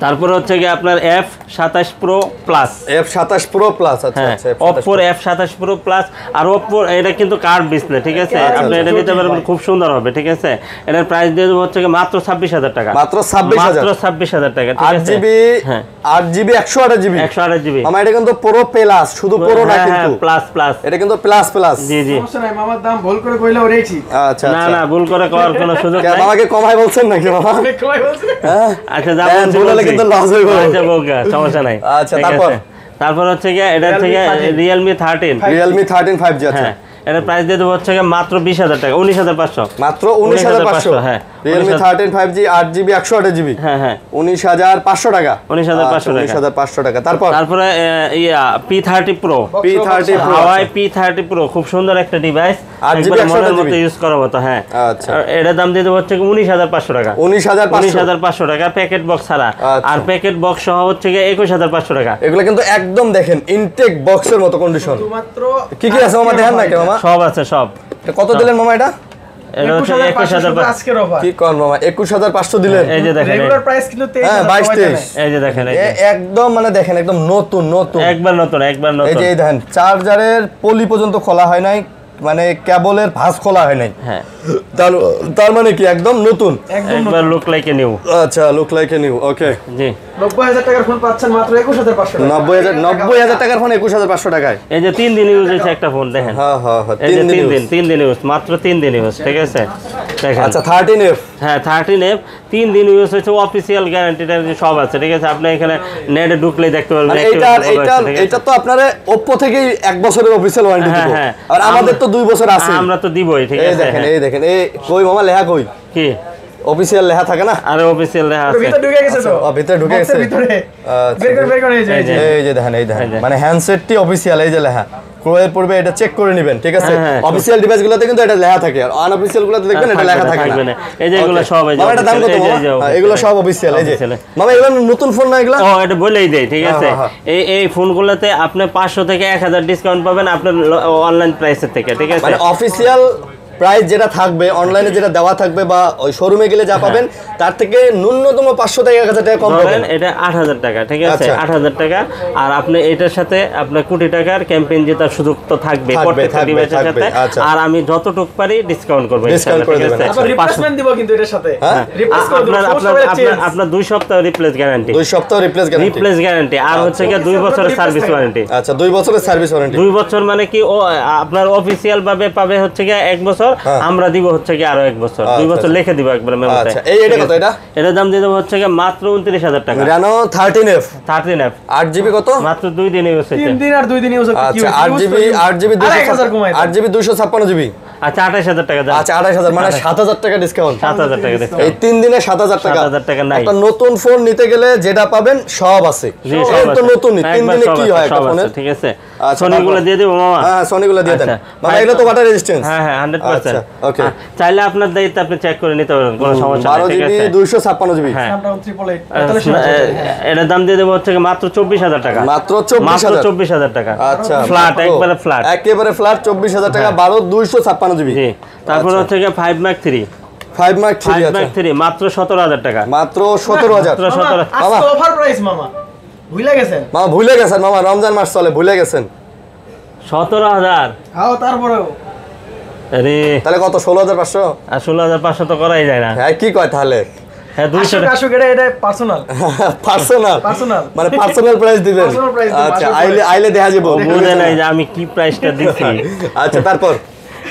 তারপর হচ্ছে গিয়ে আপনার F27 Pro Plus। F27 Pro Plus আচ্ছা হ্যাঁ, আচ্ছা Oppo F27 Pro Plus। আর Oppo এটা কিন্তু কার্ভ ডিসপ্লে, ঠিক আছে? আপনি এটা নিতে পারবেন, খুব সুন্দর হবে, ঠিক আছে? এটার প্রাইস দিয়ে দেবো হচ্ছে গিয়ে মাত্র 26,000 টাকা। মাত্র 26,000 মাত্র 26,000 টাকা, ঠিক আছে? 8GB হ্যাঁ 8GB 128GB 128GB। মামা এটা কিন্তু Pro Plus শুধু Pro না হ্যাঁ কিন্তু প্লাস। এটা কিন্তু প্লাস প্লাস। জি জি। সমস্যা নাই, মামার দাম ভুল করে কইলে ওরেই ঠিক। আচ্ছা না আচ্ছা না, ভুল করে করার কোনো সুযোগ কে নাই। মামাকে কমাই বলছেন নাকি মামা? অনেক কমাই বলছে। হ্যাঁ আচ্ছা যা দেন, বলছি ভুল হলে বলছি। কিন্তু লস হইব। আচ্ছা বলগা, সমস্যা নাই। আচ্ছা, ঠিক তারপর? আছে। তারপর হচ্ছে গিয়ে এটা হচ্ছে গিয়ে Realme 13। Realme 13 5G আচ্ছা হ্যাঁ, এটার প্রাইস দিয়ে দেবো হচ্ছে গিয়ে মাত্র 20,000 টাকা, 19,500। মাত্র 19,500। হ্যাঁ Realme 13 5G 8GB 128GB হ্যাঁ হ্যাঁ 19,500 টাকা। 19,500 টাকা। 19,500 টাকা। তারপরে P30 Pro। P30 Pro হাওয়াই P30 Pro খুব সুন্দর একটা ডিভাইস, 8GB একবার মনের 128GB মতো ইউজ করার মতো। হ্যাঁ আচ্ছা আর এটার দাম দিয়ে দেবো হচ্ছে 19,500 টাকা। 19,500 19,500 টাকা প্যাকেট বক্স ছাড়া। আচ্ছা। আর প্যাকেট বক্স সহ হচ্ছে গিয়ে 21,500 টাকা। এগুলো কিন্তু একদম দেখেন ইনটেক বক্সের মতো কন্ডিশন। মাত্র কি কি আছে মামা দেখেন না কি মামা? সব আছে সব। এটা কত দিলেন মামা এটা? এটা হচ্ছে 21,500 21,500। আজকের অফার। কি কোন মামা 21,500 দিলেন? এই যে দেখেন, রেগুলার প্রাইস কিন্তু 23,000 হ্যাঁ, 22, সবাই জানে। 23 এই যে দেখেন, এই যে। একদম মানে দেখেন একদম নতুন নতুন একবার নতুন। এই যে এই দেখেন চার্জারের পলি পর্যন্ত খোলা হয় নাই, মানে কেবলের ভাঁজ খোলা হয় নাই। হ্যাঁ তার মানে কি একদম নতুন। একবার লুক লাইক এ নিউ। আচ্ছা লুক লাইক এ নিউ ওকে। জি 90,000 টাকার ফোন পাচ্ছেন মাত্র 21,500 টাকা। 90,000 টাকার ফোন 21,500 টাকায়। এই যে 3 দিন ইউজ হয়েছে একটা ফোন, দেখেন। হ্যাঁ হ্যাঁ হ্যাঁ এই যে 3 দিন 3 দিন ইউজ, মাত্র 3 দিন ইউজ, ঠিক আছে? দেখেন। আচ্ছা 13F হ্যাঁ 13F 3 দিন ইউজ হয়েছে, অফিসিয়াল গ্যারান্টিটা সব আছে, ঠিক আছে? আপনি এখানে নেটে ঢুকলেই দেখতে পারবেন। মানে এইটা তো আপনারা Oppo থেকেই 1 বছরের অফিশিয়াল ওয়ারেন্টি হ্যাঁ, দিব। হ্যাঁ। আর আমাদের তো 2 বছর আছে। আমরা তো দিবই, ঠিক এই আছে? দেখেন হ্যাঁ। এই দেখেন এই কই মামা লেখা কই? কি অফিশিয়াল লেখা থাকে না? আরে অফিসিয়াল দেখা ওর আছে। ভিতরে ঢুকে গেছে তো। ও ভিতরে ঢুকে বক্সের গেছে। ভিতরে। আচ্ছা। বের করে এই যে, এই যে। এই যে দেখেন এই দেখেন এই যে। মানে হ্যান্ডসেটটি অফিশিয়াল এই যে লেখা। ক্রয়ের পূর্বে এটা চেক করে নেবেন, ঠিক আছে? হ্যাঁ, হ্যাঁ। অফিশিয়াল ডিভাইসগুলোতে কিন্তু এটা লেখা থাকে আর আনঅফিশিয়াল গুলোতে দেখবেন এটা লেখা থাকে থাকবে না। না। এই যে এগুলো Okay. সব এই যে মামা এটা দাম কত official, এই যে, মামা? এই যে হ্যাঁ, এগুলো official। সব অফিশিয়াল এই যে। Official। মামা এগুলো নতুন ফোন না এগুলো? ও এটা বলেই দেই, ঠিক আছে? হ্যাঁ, এই ফোনগুলোতে আপনি 500 থেকে 1000 ডিসকাউন্ট পাবেন আপনার অনলাইন প্রাইসের থেকে, ঠিক আছে? মানে অফিশিয়াল প্রাইস যেটা থাকবে অনলাইনে যেটা দেওয়া থাকবে বা ওই শোরুমে গেলে যা পাবেন তার থেকে ন্যূনতম 500 থেকে 1000 টাকা কম পাবেন। ধরেন এটা 8,000 টাকা, ঠিক আছে? আচ্ছা। 8,000 টাকা। আর আপনি এটার সাথে আপনার কোটি টাকার ক্যাম্পেইন জেতার সুযোগ তো থাকবে প্রত্যেকটা থাকবে, ডিভাইসের থাকবে, সাথে। আচ্ছা। আর আমি যতটুকু পারি ডিসকাউন্ট করব Discount করে দেবেন, আবার রিপ্লেসমেন্ট দিব কিন্তু এটার সাথে। হ্যাঁ? রিপ্লেস করে দেব। আপনার 2 সপ্তাহ রিপ্লেস গ্যারান্টি। 2 সপ্তাহ রিপ্লেস গ্যারান্টি। রিপ্লেস গ্যারান্টি আর হচ্ছে কি 2 বছরের সার্ভিস ওয়ারেন্টি। আচ্ছা 2 বছরের সার্ভিস ওয়ারেন্টি। 2 বছর মানে কি ও আপনার অফিসিয়াল ভাবে পাবে হচ্ছে কি 1 বছর, হ্যাঁ। আমরা দিব হচ্ছে কি আরো 1 বছর। 2 বছর লিখে দিব একবার মেমোতে। আচ্ছা এটা কত এটা? এটার দাম দিয়ে দেবো হচ্ছে কি মাত্র 29,000 টাকা। Reno 13F 13F 8GB কত? মাত্র 2 দিন ইউজ হয়েছে। 3 দিন আর 2 দিন ইউজ করতে কি আচ্ছা 8GB 1000 কমাই দাও। 8GB 256GB। আচ্ছা 28,000 টাকা দাম। আচ্ছা 28,000 মানে 7,000 টাকা ডিসকাউন্ট। 7,000 টাকা দেখো। এই 3 দিনে 7,000 টাকা। 7,000 টাকা নাই। একটা নতুন ফোন নিতে গেলে যেটা পাবেন সব আছে। জি সব সব তো আছে। নতুনই 3 একবার দিনে সব কি আছে, হয় একটা সব আছে, ফোনের? ঠিক আছে? আচ্ছা, সোনিগুলো দিয়ে দেবো মামা। হ্যাঁ সোনিগুলো দিয়ে দেন। আচ্ছা। মানে এগুলো তো ওয়াটার রেজিস্ট্যান্স। হ্যাঁ হ্যাঁ 100%। আচ্ছা, okay। চাইলে আপনার দায়িত্ব আপনি চেক করে নিতে পারেন, কোনো সমস্যা নেই, ঠিক 12GB আছে? 256GB। হ্যাঁ। Snapdragon 888 এটার দাম দিয়ে দেবো হচ্ছে কি মাত্র 24,000 টাকা। মাত্র মাত্র 24,000। 24,000 টাকা। আচ্ছা ফ্ল্যাট, মাত্র একবারে ফ্ল্যাট। একেবারে ফ্ল্যাট 24,000 টাকা 12 256GB। জি তারপর আচ্ছা। হচ্ছে কি 5 Mark 3 5 Mark 3 5 আছে Mark 3 মাত্র 17,000 টাকা। মাত্র 17,000। মাত্র 17,000 আজকে অফার প্রাইস মামা। ভুলে গেছেন? মামা ভুলে গেছেন মামা, রমজান মাস চলে ভুলে গেছেন। 17,000। হ্যাঁ তারপরেও আরে তাহলে কত 16,500? আর 16,500 তো করাই যায় না। হ্যাঁ কি কয় তাহলে? হ্যাঁ 200 টাকা। আসুক এটা পার্সোনাল। Personal Personal। মানে পার্সোনাল প্রাইস দিবেন। Personal price দিবেন, আচ্ছা আসল আইলে price। আইলে দেখা যাবে। বুঝে নাই যে আমি কি প্রাইসটা দিচ্ছি। আচ্ছা তারপর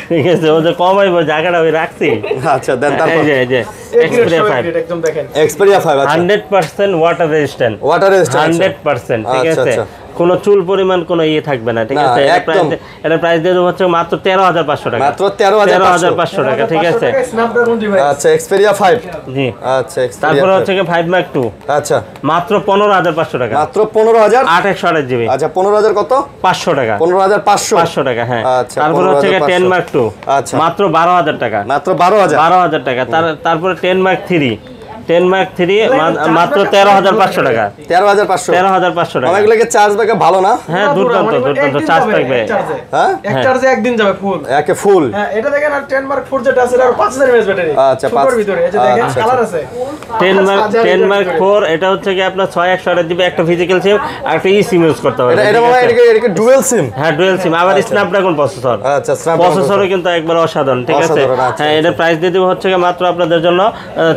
ঠিক আছে, ও যে কমাইবো জায়গাটা ওই রাখছি। আচ্ছা দেন তারপর এই যে Xperia 5 একদম দেখেন। Xperia 5 আচ্ছা 100% ওয়াটার রেজিস্ট্যান্ট। ওয়াটার রেজিস্ট্যান্স 100%, ঠিক আচ্ছা, আছে? আচ্ছা। কোনো চুল পরিমাণ কোনো ইয়ে থাকবে না, ঠিক আছে? এটা প্রাইস দিয়ে দেবো হচ্ছে মাত্র 13,500 টাকা, মাত্র 13,500 টাকা, ঠিক আছে? Snapdragon device. আচ্ছা Xperia 5, জি। আচ্ছা তারপরে হচ্ছে কি 5 Mark II, আচ্ছা মাত্র 15,500 টাকা, মাত্র 15,000, 8/128 GB, আচ্ছা 15,000 কত? 500 টাকা, 15,500, 500 টাকা, হ্যাঁ। আচ্ছা, তারপরে হচ্ছে কি 10 Mark II, আচ্ছা মাত্র 12,000 টাকা, মাত্র 12,000 টাকা। তারপরে 10 Mark III, 10 Mark III মাত্র 13,500 টাকা, 13,500 টাকা। এগুলো কি চার্জ ব্যাকআপ ভালো না? হ্যাঁ, দুর্দান্ত চার্জ থাকবে। হ্যাঁ, এক চার্জে একদিন যাবে ফুল, একে ফুল। হ্যাঁ, এটা দেখেন। আর 10 Mark IV যেটা আছে, এটা 5000 mAh ব্যাটারি। আচ্ছা, সুপার ভিতরে এই যে দেখেন কালার আছে। 10 Mark IV এটা হচ্ছে কি আপনার 6/128 GB, একটা ফিজিক্যাল সিম আর একটা ই সিম ইউজ করতে পারবেন। এটা মানে এটা ডুয়াল সিম? হ্যাঁ, ডুয়াল সিম, আবার স্ন্যাপড্রাগন প্রসেসর। আচ্ছা, প্রসেসরও কিন্তু একবার অসাধারণ, ঠিক আছে? হ্যাঁ, এটার প্রাইস দিয়ে দেব হচ্ছে কি মাত্র আপনাদের জন্য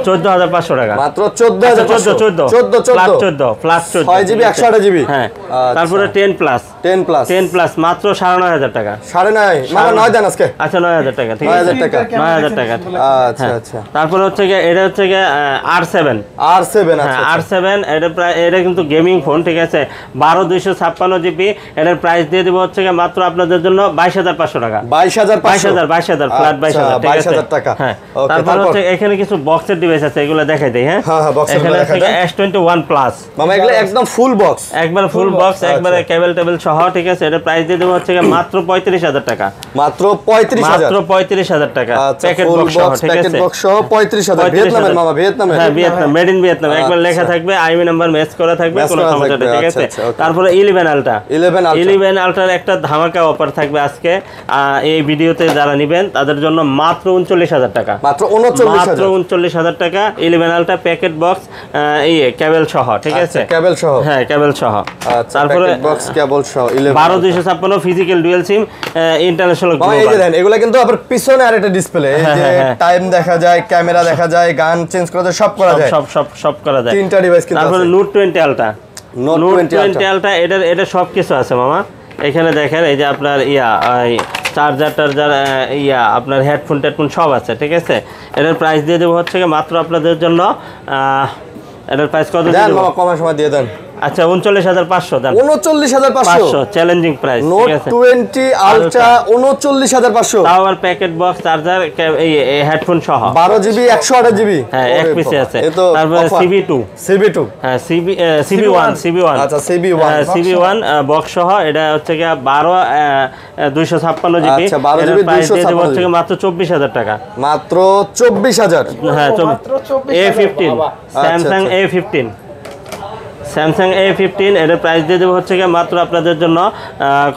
14,500 টাকা, মাত্র 14,500, প্লাস 6GB 128GB। হ্যাঁ। তারপরে 10 প্লাস মাত্র 9,500 টাকা, 9.5 মানে 9 দেন আজকে। আচ্ছা 9,000 টাকা, ঠিক আছে? 9,000 টাকা, 9,000 টাকা। আচ্ছা আচ্ছা। তারপরে হচ্ছে কি এটা হচ্ছে কি R7, আচ্ছা R7 এটা কিন্তু গেমিং ফোন, ঠিক আছে? 12/256 GB। এটার প্রাইস দিয়ে দেব হচ্ছে কি মাত্র আপনাদের জন্য 22,500 টাকা, 22,500 ফ্ল্যাট 22,000, ঠিক আছে? 22,000 টাকা। হ্যাঁ। ওকে, তারপর হচ্ছে এখানে কিছু বক্সের ডিভাইস আছে, এগুলো দেখাই দেই। হ্যাঁ, বক্সের এখানে হচ্ছে S21 প্লাস, মামা এগুলো একদম ফুল বক্স, একবার ফুল বক্স, একবারে কেবল টেবিল সহ, ঠিক আছে? এটা প্রাইস দিয়ে দেব হচ্ছে কি মাত্র 35,000 টাকা, মাত্র 35,000 টাকা। আচ্ছা, প্যাকেট ফুল বক্স সহ, বক্স, ঠিক প্যাকেট আছে? বক্স সহ 35,000। ভিয়েতনামের মামা, ভিয়েতনামের? হ্যাঁ, ভিয়েতনাম, মেড ইন ভিয়েতনাম। একবার লেখা থাকবে, আইএমই নাম্বার ম্যাচ করা থাকবে, কোনো সমস্যা নেই, ঠিক আছে? তারপরে 11 আলট্রা একটা ধামাকা অফার থাকবে আজকে এই ভিডিওতে, যারা নেবেন তাদের জন্য মাত্র 39,000 টাকা, মাত্র 39,000 টাকা। 11 আলট্রা প্যাকেট বক্স, এই কেবল সহ, ঠিক আছে? কেবল সহ, হ্যাঁ, কেবল সহ। আচ্ছা, তারপরে প্যাকেট বক্স কেবল সহ 12/256 ফিজিক্যাল ডুয়াল সিম, ইন্টারন্যাশনাল মামা এই যে দেন, এগুলা কিন্তু আবার পিছনে আরেকটা ডিসপ্লে, এই যে টাইম দেখা যায়, ক্যামেরা দেখা যায়, গান চেঞ্জ করা যায়, সব করা যায়, সব করা যায়। তিনটা ডিভাইস কিন্তু আছে। তারপরে Note 20 আলট্রা, এটা সব কিছু আছে মামা। এখানে দেখেন, এই যে আপনার চার্জার আপনার হেডফোন সব আছে, ঠিক আছে? এটার প্রাইস দিয়ে দেবো হচ্ছে মাত্র আপনাদের জন্য, এটার প্রাইস কত দেন মামা, কমার সময় দিয়ে দেন। আচ্ছা 39,500 দেন। 39,500 চ্যালেঞ্জিং প্রাইস, ঠিক নোট আছে? 20 আলট্রা 39,500, তাও আবার প্যাকেট বক্স, চার্জার, এই হেডফোন সহ, 12GB 128GB। হ্যাঁ, এক পিসে আছে। এই তো তারপরে CB2, হ্যাঁ, CB1, আচ্ছা CB1 বক্স সহ। এটা হচ্ছে কি 12/256 GB। আচ্ছা, 12GB প্রাইস দিয়ে দেব হচ্ছে মাত্র 24,000 টাকা, মাত্র 24,000। হ্যাঁ, মাত্র 24,000 A15, Samsung A15, Samsung A15। এটার প্রাইস দিয়ে দেবো হচ্ছে গিয়ে মাত্র আপনাদের জন্য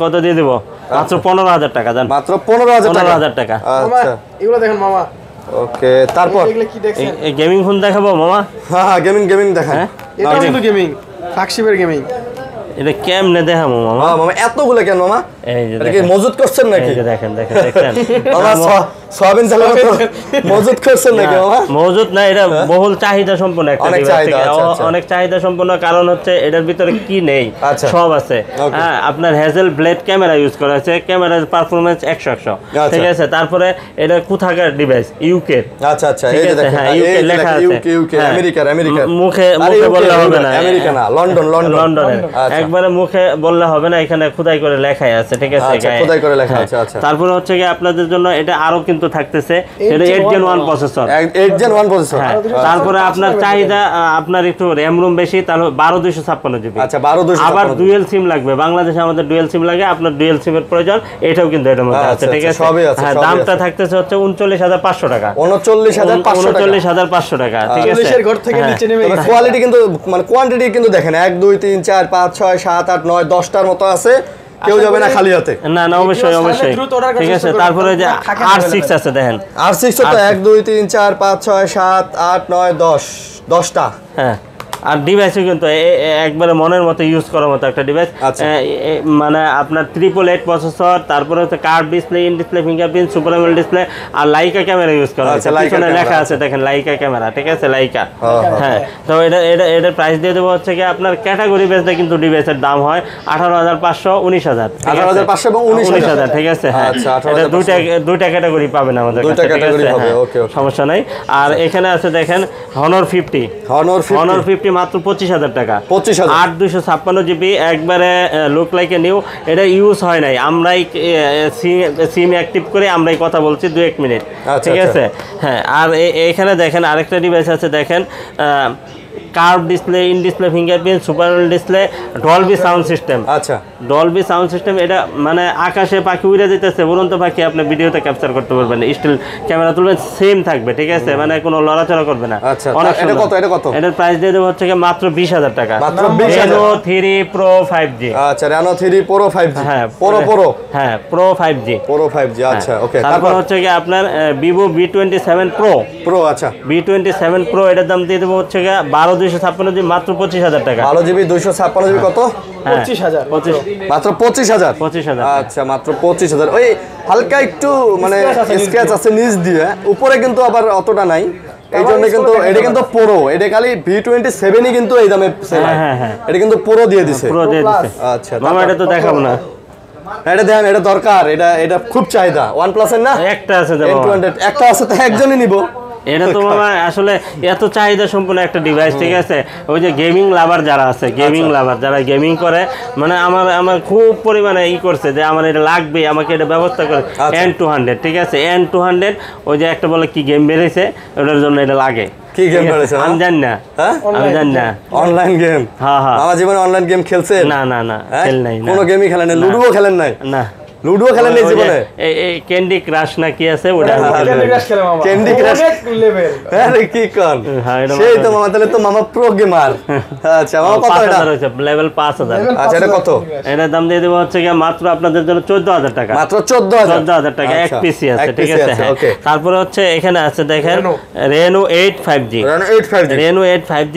কত দিয়ে দেবো? মাত্র 15,000 টাকা দেন, মাত্র 15,000 টাকা। আচ্ছা, এগুলো দেখেন মামা। ওকে, তারপর এগুলো কি দেখছেন? এই গেমিং ফোন দেখাবো মামা? হ্যাঁ, গেমিং দেখান। এটা কিন্তু গেমিং, ফ্ল্যাগশিপের গেমিং। এটা কেমনে দেখাবো মামা? মামা এতগুলো কেন মামা? এই যে এটা কি মজুদ করছেন নাকি? এই যে দেখেন মামা সোয়াবিন চালানো তো মজুদ করছেন নাকি মামা? মজুদ না, এটা বহুল চাহিদা সম্পন্ন একটা অনেক ডিভাইস, চাহিদা, আচ্ছা। অনেক চাহিদা সম্পন্ন। কারণ হচ্ছে এটার ভিতরে কি নেই, আচ্ছা। সব আছে। হ্যাঁ, আপনার হ্যাজেল ব্লেড ক্যামেরা ইউজ করা আছে, ক্যামেরার পারফরম্যান্স 100, ঠিক আছে? তারপরে এটা কোথাকার ডিভাইস? ইউকে। আচ্ছা, এই যে দেখেন, হ্যাঁ, ইউকে লেখা আছে, ইউকে আমেরিকা। মুখে বললে হবে না, আমেরিকা না, লন্ডনের। একবারে মুখে বললে হবে না, এখানে খোদাই করে লেখাই আছে, ঠিক আছে? খোদাই করে লেখা আছে। আচ্ছা, তারপরে হচ্ছে কি আপনাদের জন্য এটা আরো কিন্তু থাকতেছে, এটা 8 Gen 1 প্রসেসর, 8 Gen 1 প্রসেসর। তারপরে আপনার চাহিদা, আপনার একটু RAM রুম বেশি, তাহলে 12/256 GB। আচ্ছা, 12/256। আবার ডুয়াল সিম লাগবে, বাংলাদেশে আমাদের ডুয়াল সিম লাগে, আপনার ডুয়াল সিমের প্রয়োজন, এটাও কিন্তু এটার মধ্যে আছে, ঠিক আছে? হ্যাঁ, দামটা থাকতেছে হচ্ছে 39,500 টাকা, 39,500 টাকা, ঠিক আছে? ঘর থেকে নিচে নেমে গেছে। কোয়ালিটি কিন্তু মানে কোয়ান্টিটি কিন্তু দেখেন 1 2 3 4 5 6 7 8 9 10টার মতো আছে, কেউ যাবে না খালি হাতে। না, অবশ্যই, ঠিক আছে। তারপরে যে R6 আছে, দেখেন R6 তো 1 2 3 4 5 6 7 8 9 10টা। হ্যাঁ, আর ডিভাইসও কিন্তু একবারে মনের মতো ইউজ করার মতো একটা ডিভাইস। মানে আপনার 888 প্রসেসর, তারপরে হচ্ছে curve display, in display, fingerprint, super AMOLED display, আর লাইকা ক্যামেরা ইউজ করা হয়েছে। পিছনে লেখা আছে দেখেন, লাইকা ক্যামেরা, ঠিক আছে? লাইকা। হ্যাঁ, তো এটার প্রাইস দিয়ে দেবো হচ্ছে কি আপনার ক্যাটাগরি বেসে কিন্তু ডিভাইসের দাম হয় 18,500, 19,000, 18,500 এবং 19,000, ঠিক আছে? হ্যাঁ, এটা দুইটা ক্যাটাগরি পাবেন আমাদের কাছে, ঠিক আছে? হবে। ওকে, সমস্যা নাই। আর এখানে আছে দেখেন Honor 50, মাত্র 25,000 টাকা। 25,000 8 256 জিবি একবারে লুক লাইক এ নিউ, এটা ইউজ হয় নাই, আমরাই সিম অ্যাক্টিভ করে আমরাই কথা বলছি 2-1 মিনিট, ঠিক আছে। হ্যাঁ, আর এখানে দেখেন আরেকটা ডিভাইস আছে, দেখেন curve display, in display fingerprint, super display, Dolby sound system. আচ্ছা, ডলবি সাউন্ড সিস্টেম, এটা মানে আকাশে পাখি উড়ে যেতেছে, উড়ন্ত পাখি আপনি ভিডিওতে ক্যাপচার করতে পারবেন, স্টিল ক্যামেরা তুলবেন সেম থাকবে, ঠিক আছে, মানে কোনো লড়াচড়া করবে না। আচ্ছা, অনেক এটা কত? এটা কত? এটার প্রাইস দিয়ে দেবো হচ্ছে মাত্র 20,000 টাকা। মাত্র 20,000। Reno 3 Pro 5G। আচ্ছা, Reno 3 Pro 5G। হ্যাঁ, Pro হ্যাঁ, Pro 5G। Pro 5G, আচ্ছা, ওকে। তারপর হচ্ছে কি আপনার Vivo V27 Pro। আচ্ছা, V27 Pro, এটার দাম দিয়ে দেবো হচ্ছে 12 256 জিবি, মাত্র 25,000 টাকা। 12 জিবি 256 জিবি কত? 25,000 মাত্র 25,000। 25,000। আচ্ছা, মাত্র 25,000। ওই হালকা একটু মানে স্ক্র্যাচ আছে নিচ দিয়ে, উপরে কিন্তু আবার অতটা নাই, এই জন্য কিন্তু এটা কিন্তু Pro, এটা খালি V27 ই কিন্তু এই দামে সেল হয়। হ্যাঁ, এটা কিন্তু Pro দিয়ে দিছে। Pro দিয়ে দিছে। আচ্ছা, মামা এটা তো দেখাবো না, এটা দেখেন, এটা দরকার, এটা খুব চাহিদা OnePlus এর না, একটা আছে তো মামা। N200 একটা আছে, তো একজনই নিব। এটা তো মামা আসলে এত চাহিদা সম্পন্ন একটা ডিভাইস, ঠিক আছে। ওই যে গেমিং লাভার যারা আছে, গেমিং লাভার যারা গেমিং করে, মানে আমার খুব পরিমাণে করছে যে আমার এটা লাগবে, আমাকে এটা ব্যবস্থা করে। N200, ঠিক আছে, N200 ওই যে একটা বলে কি গেম বেরিয়েছে, ওটার জন্য এটা লাগে। কি গেম বেরিয়েছে? আমি জানি না, আমি জানি না। Online game? হ্যাঁ হ্যাঁ। আমার জীবনে অনলাইন গেম খেলছে? না খেল নাই, কোনো গেমই খেলেন নাই? লুডোও খেলেন নাই? না, লুডোও খেলেন নাই জীবনে? এই ক্যান্ডি ক্রাশ না কি আছে ওটা? ক্যান্ডি ক্রাশ খেলে মামা, ক্যান্ডি ক্রাশ লেভেল। আরে কি কোন, সেই তো মামা, তাহলে তো মামা প্রো গেমার। আচ্ছা মামা, কত এটা? 5,000 হচ্ছে, লেভেল 5,000। আচ্ছা, এটা কত? এটার দাম দিয়ে দেবো হচ্ছে মাত্র আপনাদের জন্য 14,000 টাকা। মাত্র 14,000 টাকা। এক পিসি আছে, এক ঠিক পিসি আছে। আছে, হ্যাঁ। ওকে। তারপরে হচ্ছে এখানে আছে দেখেন Reno 8 5G। Reno 8 5G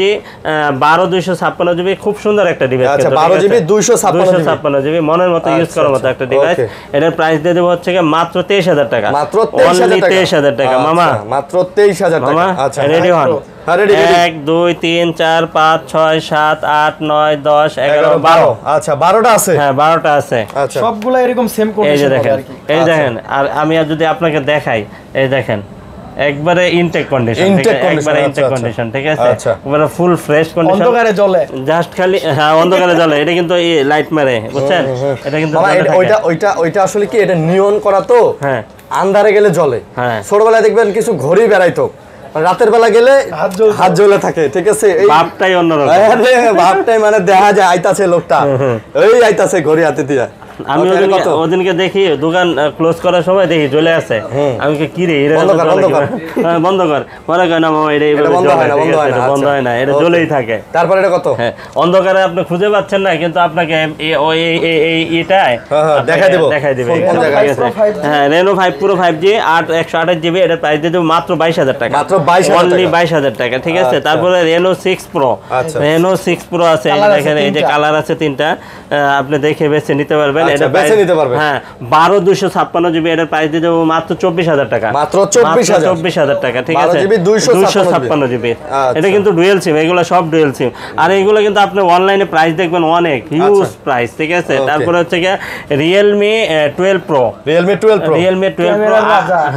12 256 GB, খুব সুন্দর একটা ডিভাইস। আচ্ছা, 12 জিবি 256 জিবি, মনের মতো ইউজ করার মতো একটা ডিভাইস। এটার প্রাইস দিয়ে দেবো হচ্ছে মাত্র 23,000 টাকা। মাত্র 23,000 টাকা মামা। মাত্র 23,000 টাকা। আচ্ছা, রেডি হন। হ্যাঁ, রেডি। 1 2 3 4 5 6 7 8 9 10 11 12। আচ্ছা, 12টা আছে। হ্যাঁ, 12টা আছে। আচ্ছা, সবগুলা এরকম সেম এই যে কন্ডিশন হবে দেখেন, আর কি। এই দেখেন, আর আমি আর যদি আপনাকে দেখাই, এই দেখেন একবারে ইনটেক কন্ডিশন, একবারে ইনটেক কন্ডিশন, ঠিক আছে, একবারে ফুল ফ্রেশ কন্ডিশন। অন্ধকারে জ্বলে, জাস্ট খালি, হ্যাঁ অন্ধকারে জ্বলে। এটা কিন্তু এই লাইট মারে, বুঝছেন, এটা কিন্তু ওইটা আসলে কি, এটা নিয়ন করা তো, হ্যাঁ, আন্ধারে গেলে জ্বলে। হ্যাঁ, ছোটবেলায় দেখবেন কিছু ঘড়ি বেড়াইতো, রাতের বেলা গেলে হাত জ্বলে থাকে, ঠিক আছে, এই ভাবটাই অন্যরকম। ভাবটাই মানে দেখা যায় আইতাছে লোকটা, এই আইতাছে ঘড়ি হাতে দিয়া। আমি ওদিনকে দেখি দোকান ক্লোজ করার সময় দেখি চলে আসে, আমি কি রে বন্ধ কর, পরে কয় না মামা এটা বন্ধ হয় না, এটা জ্বলেই থাকে। তারপর এটা কত? হ্যাঁ, অন্ধকারে আপনি খুঁজে পাচ্ছেন না, কিন্তু আপনাকে এটাই দেখাই দিবে। হ্যাঁ, Reno 5 Pro 5G 128 জিবি, এটার প্রাইস দিয়ে দেবো মাত্র 22,000 টাকা। মাত্র 22,000 টাকা, ঠিক আছে। তারপরে Reno 6 Pro, Reno 6 Pro আছে, দেখেন এই যে কালার আছে 3টা, আপনি দেখে বেছে নিতে পারবেন। এটা বেছে নিতে পারবেন। হ্যাঁ, 12 256 জিবি, এটার প্রাইস দিয়ে দেবো মাত্র 24,000 টাকা। মাত্র 24,000 টাকা, ঠিক আছে। 256 জিবি, এটা কিন্তু ডুয়েল সিম, এগুলো সব ডুয়েল সিম। আর এগুলো কিন্তু আপনি অনলাইনে প্রাইস দেখবেন অনেক হিউজ প্রাইস, ঠিক আছে। তারপরে হচ্ছে কি Realme 12 Pro, Realme 12 Pro,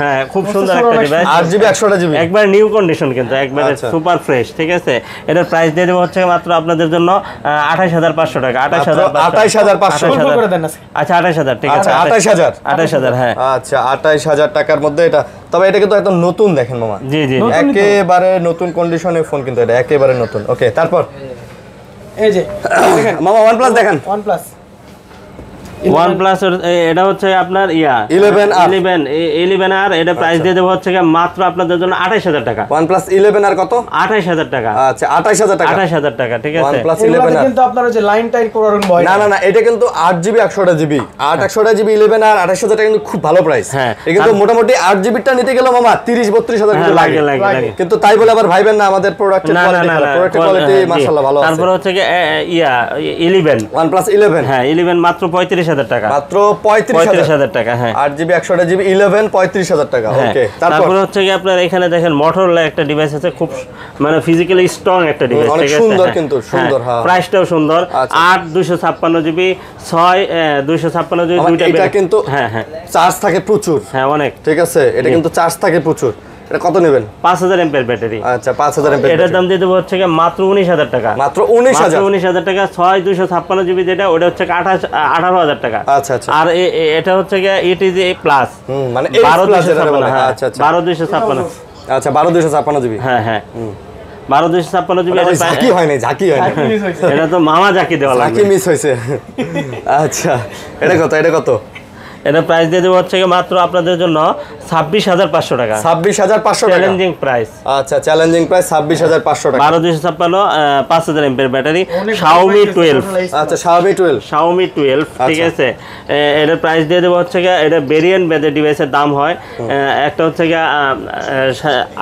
হ্যাঁ, খুব সুন্দর একটা ডিভাইস, 8GB 128GB, একবার নিউ কন্ডিশন, কিন্তু একবারে সুপার ফ্রেশ, ঠিক আছে। এটার প্রাইস দিয়ে দেবো হচ্ছে মাত্র আপনাদের জন্য 28,500 টাকা। 28,500 করে দেন না। আচ্ছা, 28,000, ঠিক আছে, 28,000, হ্যাঁ। আচ্ছা, 28,000 টাকার মধ্যে এটা, তবে এটা কিন্তু একদম নতুন, দেখেন মামা, জি জি, একেবারে নতুন কন্ডিশনের ফোন, কিন্তু এটা একেবারে নতুন। ওকে, তারপর এই যে দেখেন মামা OnePlus দেখেন, OnePlus এটা হচ্ছে আপনার 11 আর এটা প্রাইস দিয়ে দেবো হচ্ছে মাত্র আপনাদের জন্য 28,000 টাকা। OnePlus 11 আর কত? 28,000 টাকা। আচ্ছা, 28,000 টাকা, 28,000 টাকা, ঠিক আছে। OnePlus 11 আর কিন্তু আপনার যে লাইন টাইন করার ভয় না, এটা কিন্তু 8GB 128GB, 128GB 11 আর 28,000 টাকা কিন্তু খুব ভালো প্রাইস। হ্যাঁ, কিন্তু মোটামুটি 8GB টা নিতে গেলে মামা 30-32,000 টাকা লাগে। কিন্তু তাই বলে আবার ভাইবেন না আমাদের প্রোডাক্টের কোয়ালিটি খারাপ, প্রোডাক্টের কোয়ালিটি মাশাআল্লাহ ভালো আছে। তারপর হচ্ছে 11, OnePlus 11, হ্যাঁ 11 মাত্র 35,000 টাকা, মাত্র 35,000 টাকা, হ্যাঁ, 8GB 128GB 11 35,000 টাকা। ওকে, তারপর হচ্ছে কি আপনার এখানে দেখেন Motorola একটা ডিভাইস আছে, খুব মানে ফিজিক্যালি স্ট্রং একটা ডিভাইস, ঠিক আছে, সুন্দর, কিন্তু সুন্দর, হ্যাঁ, প্রাইসটাও সুন্দর। 8 256GB 6 256GB দুইটা, এটা কিন্তু হ্যাঁ চার্জ থাকে প্রচুর, হ্যাঁ অনেক, ঠিক আছে, এটা কিন্তু চার্জ থাকে প্রচুর। এটা কত নেবেন? 5000 এমপিআর ব্যাটারি। আচ্ছা 5000 এমপিআর। এটার দাম দিয়ে দেবো হচ্ছে গিয়ে মাত্র 19000 টাকা। মাত্র 19000 টাকা। 6256 জিবি যেটা ওটা হচ্ছে 18000 টাকা। আচ্ছা আচ্ছা। আর এটা হচ্ছে গিয়ে ইটিজি প্লাস, মানে 12256। হ্যাঁ আচ্ছা আচ্ছা 12256। আচ্ছা 12256 জিবি। হ্যাঁ হ্যাঁ 12256 জিবি। এটা ঝাঁকি হয় নাই, ঝাঁকি হয় নাই, এটা তো মামা ঝাঁকি দেওয়া লাগবে, ঝাঁকি মিস হয়েছে। আচ্ছা এটা কত? এটা কত? এটা প্রাইস দিয়ে দেবো হচ্ছে গিয়ে মাত্র আপনাদের জন্য 26500 টাকা। 26500 টাকা চ্যালেঞ্জিং প্রাইস। আচ্ছা চ্যালেঞ্জিং প্রাইস 26500 টাকা। 12256 5000 এমপিআর ব্যাটারি। Xiaomi 12। আচ্ছা Xiaomi 12। Xiaomi 12 ঠিক আছে। এটার প্রাইস দিয়ে দেবো হচ্ছে গিয়ে, এটা ভেরিয়েন্ট বেঁধে ডিভাইসের দাম হয়। একটা হচ্ছে গিয়ে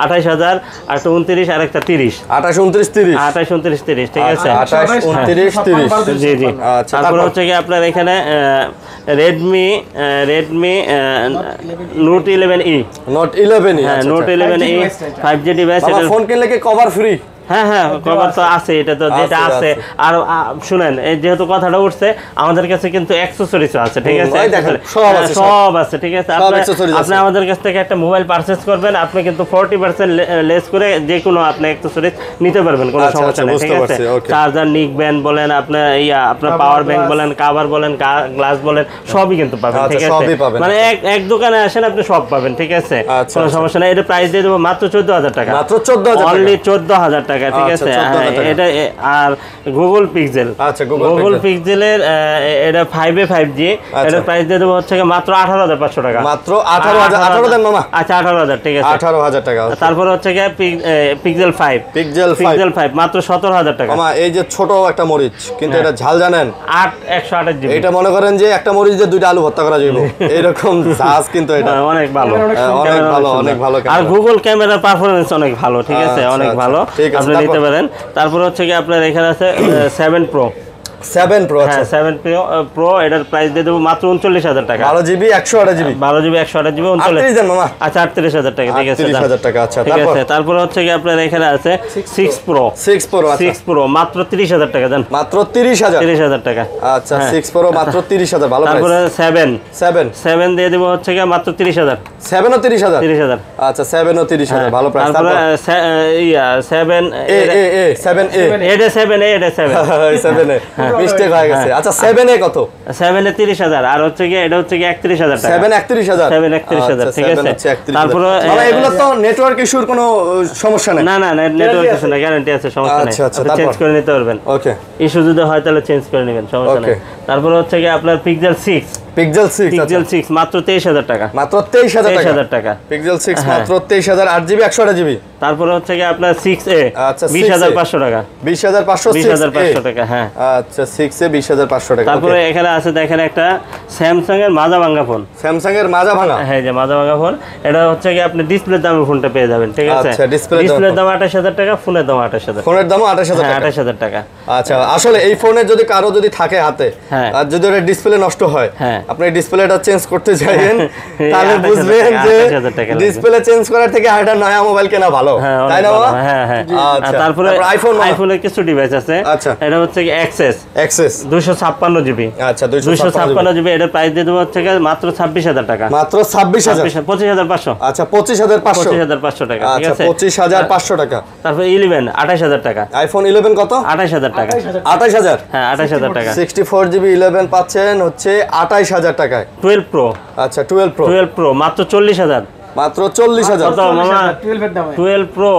28000, একটা 29, আর একটা 30। 28 29 30। 28 29 30 ঠিক আছে। 28 29 30। জি জি। আচ্ছা তারপর হচ্ছে গিয়ে আপনার এখানে রেডমি নোট 11E। নোট 11 হ্যাঁ নোট 11E 5G ডিভাইস। বাবা ফোন কিনলে কি কভার ফ্রি? হ্যাঁ হ্যাঁ কভার তো আছে, এটা তো যেটা আছে। আর শুনেন, এই যেহেতু কথাটা উঠছে, আমাদের কাছে কিন্তু অ্যাকসেসরিজও আছে, ঠিক আছে। সব আছে ঠিক আছে। আপনি আমাদের কাছ থেকে একটা মোবাইল পারচেজ করবেন, আপনি কিন্তু 40% লেস করে যে কোনো আপনি অ্যাকসেসরিজ নিতে পারবেন, কোনো সমস্যা নেই, ঠিক আছে। চার্জার, নিক ব্যান্ড বলেন, আপনার পাওয়ার ব্যাংক বলেন, কভার বলেন, গ্লাস বলেন, সবই কিন্তু পাবেন, ঠিক আছে। মানে এক দোকানে আসেন আপনি সব পাবেন, ঠিক আছে, কোনো সমস্যা নেই। এটা প্রাইস দিয়ে দেবো মাত্র 14000 টাকা। মাত্র 14000 অনলি 14000 টাকা, ঠিক আছে। এটা আর গুগল পিক্সেল। আচ্ছা গুগল পিক্সেলের এটা 5A 5G। এটার প্রাইস দিয়ে দেবো হচ্ছে মাত্র 18500 টাকা। মাত্র 18000। 18 দেন মামা। আচ্ছা 18000 ঠিক আছে, 18000 টাকা। তারপর হচ্ছে গিয়ে পিক্সেল 5। পিক্সেল 5 মাত্র 17000 টাকা। মামা এই যে ছোট একটা মরিচ, কিন্তু এটা ঝাল জানেন 128 জিবি। এটা মনে করেন যে একটা মরিচ দিয়ে দুইটা আলু ভর্তা করা যাবে, এরকম ঝাজ কিন্তু এটা অনেক ভালো, অনেক ভালো। আর গুগল ক্যামেরার পারফরম্যান্স অনেক ভালো, ঠিক আছে, অনেক ভালো, আপনি নিতে পারেন। তারপর হচ্ছে কি আপনার এখানে আছে 7 Pro। 7 Pro। হ্যাঁ 7 Pro। এটার প্রাইস দিয়ে দেবো মাত্র 39000 টাকা। 12 জিবি 128 জিবি। 12 জিবি 128 জিবি 39 দেন মামা। আচ্ছা 38000 টাকা, ঠিক আছে। 38000 টাকা। আচ্ছা ঠিক আছে। তারপর হচ্ছে কি আপনার এখানে আছে 6 Pro। 6 Pro মাত্র 30000 টাকা দেন। মাত্র 30000 টাকা। আচ্ছা 6 Pro মাত্র 30000, ভালো প্রাইস। তারপরে 7 দিয়ে দেবো হচ্ছে কি মাত্র 30000। 7 ও 30000। আচ্ছা 7 ও 30000, ভালো প্রাইস। তারপরে 7 এটা 7A। মিস্টেক হয়ে গেছে। আচ্ছা 7A কত? 7A 30000, আর হচ্ছে কি এটা হচ্ছে কি 31000 টাকা। 7 31000। 7 31000, ঠিক আছে। তারপরে এগুলো তো নেটওয়ার্ক ইস্যুর কোনো সমস্যা নাই? না নেটওয়ার্ক ইস্যু না, গ্যারান্টি আছে, সমস্যা নেই। আচ্ছা চেঞ্জ করে নিতে পারবেন। ওকে, ইস্যু যদি হয় তাহলে চেঞ্জ করে নেবেন, সমস্যা নেই। তারপর হচ্ছে কি আপনার পিক্সেল 6। পিক্সেল 6 মাত্র 23000 টাকা। মাত্র 23000 টাকা। পিক্সেল 6 মাত্র 23000, 8 জিবি 128 জিবি। তারপরে হচ্ছে কি আপনার 6A। আচ্ছা 20500 টাকা। 20500 টাকা। হ্যাঁ আচ্ছা 6A 20500 টাকা। তারপরে এখানে আছে দেখেন একটা স্যামসাং এর মাজা ভাঙা ফোন। স্যামসাং এর মাজা ভাঙা, হ্যাঁ যে মাজা ভাঙা ফোন। এটা হচ্ছে কি আপনি ডিসপ্লের দামে ফোনটা পেয়ে যাবেন, ঠিক আছে। আচ্ছা ডিসপ্লের দাম 28000 টাকা, ফোনের দাম 28000। ফোনের দাম 28000 টাকা। 28000 টাকা। আচ্ছা আসলে এই ফোনে যদি কারো যদি থাকে হাতে, আর যদি ওর ডিসপ্লে নষ্ট হয়, আপনি ডিসপ্লেটা চেঞ্জ করতে চাইবেন, তাহলে বুঝবেন যে ডিসপ্লে চেঞ্জ করার থেকে আরেকটা নয়া মোবাইল কেনা ভালো, তাই না? হ্যাঁ। তারপরে আইফোনের কিছু ডিভাইস আছে। এটা হচ্ছে কি অ্যাক্সেস 256 জিবি। আচ্ছা 256 জিবি। এটার প্রাইস দিয়ে দেবো হচ্ছে মাত্র 26000 টাকা। মাত্র 26000। 25500। আচ্ছা 25500। 25500 টাকা, ঠিক আছে। 25500 টাকা। তারপর 11 28000 টাকা। আইফোন 11 কত? 28000 টাকা। 28000। হ্যাঁ 28000 টাকা। 64 জিবি 11 পাচ্ছেন হচ্ছে 28000 টাকায়। 12 Pro। আচ্ছা 12 Pro মাত্র 40000। মাত্র 40000। কত মামা? 12 Pro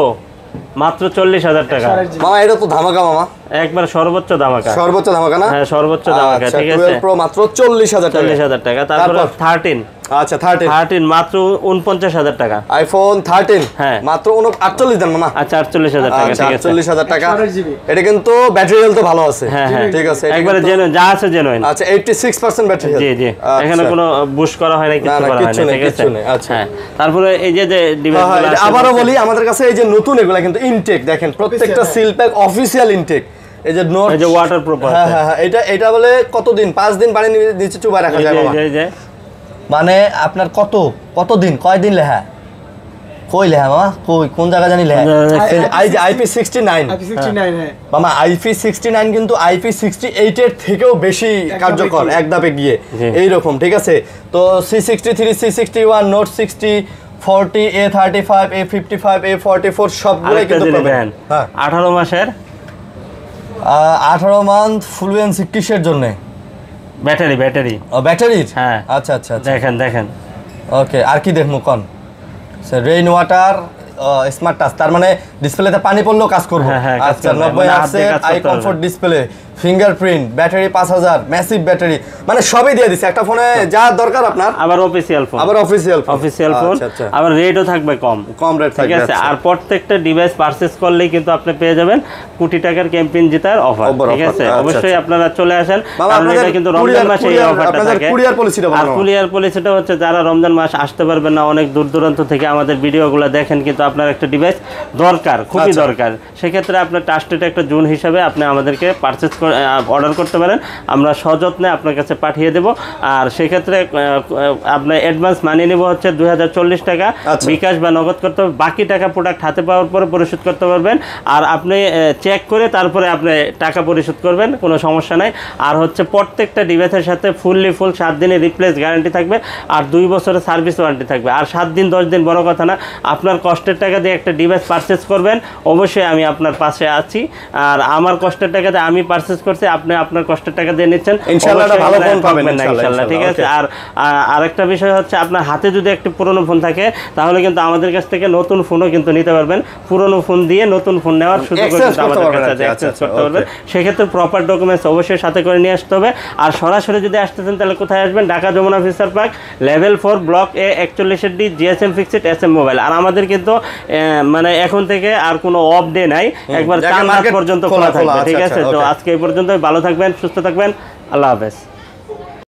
মাত্র 40000 টাকা। মামা এটা তো ধামাকা মামা, একবার সর্বোচ্চ ধামাকা। সর্বোচ্চ ধামাকা না? হ্যাঁ সর্বোচ্চ ধামাকা, ঠিক আছে। 12 Pro মাত্র 40000 টাকা। 40000 টাকা। তারপর 13। আচ্ছা 13 মাত্র 49000 টাকা। আইফোন 13 হ্যাঁ মাত্র 48 দেন মামা। আচ্ছা 48000 টাকা, ঠিক আছে। 48000 টাকা। এটা কিন্তু ব্যাটারি হেলথ ভালো আছে। হ্যাঁ ঠিক আছে, একবারে জেনুইন যা আছে জেনুইন। আচ্ছা 86% ব্যাটারি হেলথ। জি এখানে কোনো বুশ করা হয় না, কিছু করা হয় না, ঠিক আছে। আচ্ছা তারপরে এই যে ডিভাইসগুলো আছে, আবারো বলি আমাদের কাছে এই যে নতুন এগুলা কিন্তু ইনটেক দেখেন, প্রত্যেকটা সিল প্যাক অফিশিয়াল ইনটেক। এই যে নোট, এই যে ওয়াটারপ্রুফ আছে। হ্যাঁ এটা বলে কতদিন? 5 দিন পানি নিচে চুবাই রাখা যায় বাবা। মানে আপনার কতদিন কয়দিন লেখা কই লেখা মামা, কই কোন জায়গা জানি লেখা? এই যে IP69 মামা, IP69 কিন্তু IP68 এর থেকেও বেশি কার্যকর এক ধাপে গিয়ে এইরকম, ঠিক আছে। তো C63 C61 note 60 A40, A35, A55, A44 সবগুলোই আরেকটা কিন্তু জিনিস পাবেন। দেখেন, হ্যাঁ 18 মাসের 18 মান্থ ফ্লুয়েন্সি কিসের জন্য? ব্যাটারি। ও ব্যাটারির? হ্যাঁ। আচ্ছা আচ্ছা আচ্ছা। দেখেন ওকে, আর কি দেখবো কোন? রেইন ওয়াটার স্মার্ট টাচ, তার মানে ডিসপ্লেতে পানি পড়লেও কাজ করবে। হ্যাঁ, কাজ আচ্ছা, করবে। 90 মানে হাত আছে, দিয়ে কাজ আই করতে কমফোর্ট পারবে। Display, fingerprint, battery 5000, massive battery, মানে সবই দিয়ে দিছে একটা ফোনে যা দরকার আপনার। আবার অফিসিয়াল ফোন, আবার অফিসিয়াল ফোন। আবার রেটও থাকবে কম রেট ঠিক থাকবে। আছে। আর প্রত্যেকটা ডিভাইস পারচেজ করলেই কিন্তু আপনি পেয়ে যাবেন কোটি টাকার ক্যাম্পেইন জেতার অফার, ঠিক আছে। অবশ্যই আপনারা চলে আসেন, কারণ এটা কিন্তু রমজান মাসে এই অফারটা থাকে। কুরিয়ার পলিসিটা আর কুরিয়ার পলিসিটা হচ্ছে যারা রমজান মাস আসতে পারবেন না, অনেক দূর দূরান্ত থেকে আমাদের ভিডিওগুলো দেখেন, কিন্তু আপনার একটা ডিভাইস দরকার, খুবই দরকার, সেক্ষেত্রে আপনার ট্রাস্টেড একটা জোন হিসাবে আপনি আমাদেরকে পারচেজ অর্ডার করতে পারেন, আমরা সযত্নে আপনার কাছে পাঠিয়ে দেব। আর সেক্ষেত্রে আপনার অ্যাডভান্স মানি নেব হচ্ছে 2040 টাকা, বিকাশ বা নগদ করতে হবে, বাকি টাকা প্রোডাক্ট হাতে পাওয়ার পরে পরিশোধ করতে পারবেন। আর আপনি চেক করে তারপরে আপনি টাকা পরিশোধ করবেন, কোনো সমস্যা নাই। আর হচ্ছে প্রত্যেকটা ডিভাইসের সাথে ফুল 7 দিনের রিপ্লেস গ্যারান্টি থাকবে, আর 2 বছরের সার্ভিস ওয়ারেন্টি থাকবে। আর 7 দিন 10 দিন বড় কথা না, আপনার কষ্টের টাকা দিয়ে একটা ডিভাইস পারচেজ করবেন, অবশ্যই আমি আপনার পাশে আছি। আর আমার কষ্টের টাকাতে আমি পারচেজ করছি, আপনি আপনার কষ্টের টাকা দিয়ে নিচ্ছেন, ইনশাআল্লাহ ভালো ফোন পাবেন ইনশাআল্লাহ, ঠিক আছে। আর আরেকটা বিষয় হচ্ছে, আপনার হাতে যদি একটা পুরনো ফোন থাকে, তাহলে কিন্তু আমাদের কাছ থেকে নতুন ফোনও কিন্তু নিতে পারবেন, পুরনো ফোন দিয়ে নতুন ফোন নেওয়ার সুযোগ কিন্তু আমাদের কাছে এক্সচেঞ্জ করতে পারবেন। সেক্ষেত্রে প্রপার ডকুমেন্টস অবশ্যই সাথে করে নিয়ে আসতে হবে। আর সরাসরি যদি আসতেছেন তাহলে কোথায় আসবেন? Dhaka Jamuna future park, level 4, block A, 41D, GSM fixed SM mobile. আর আমাদের কিন্তু মানে এখন থেকে আর কোনো অফ ডে নাই, একবার 4 মাস পর্যন্ত খোলা থাকবে, ঠিক আছে। তো আজকে এই পর্যন্ত, ভালো থাকবেন, সুস্থ থাকবেন, আল্লাহ হাফেজ।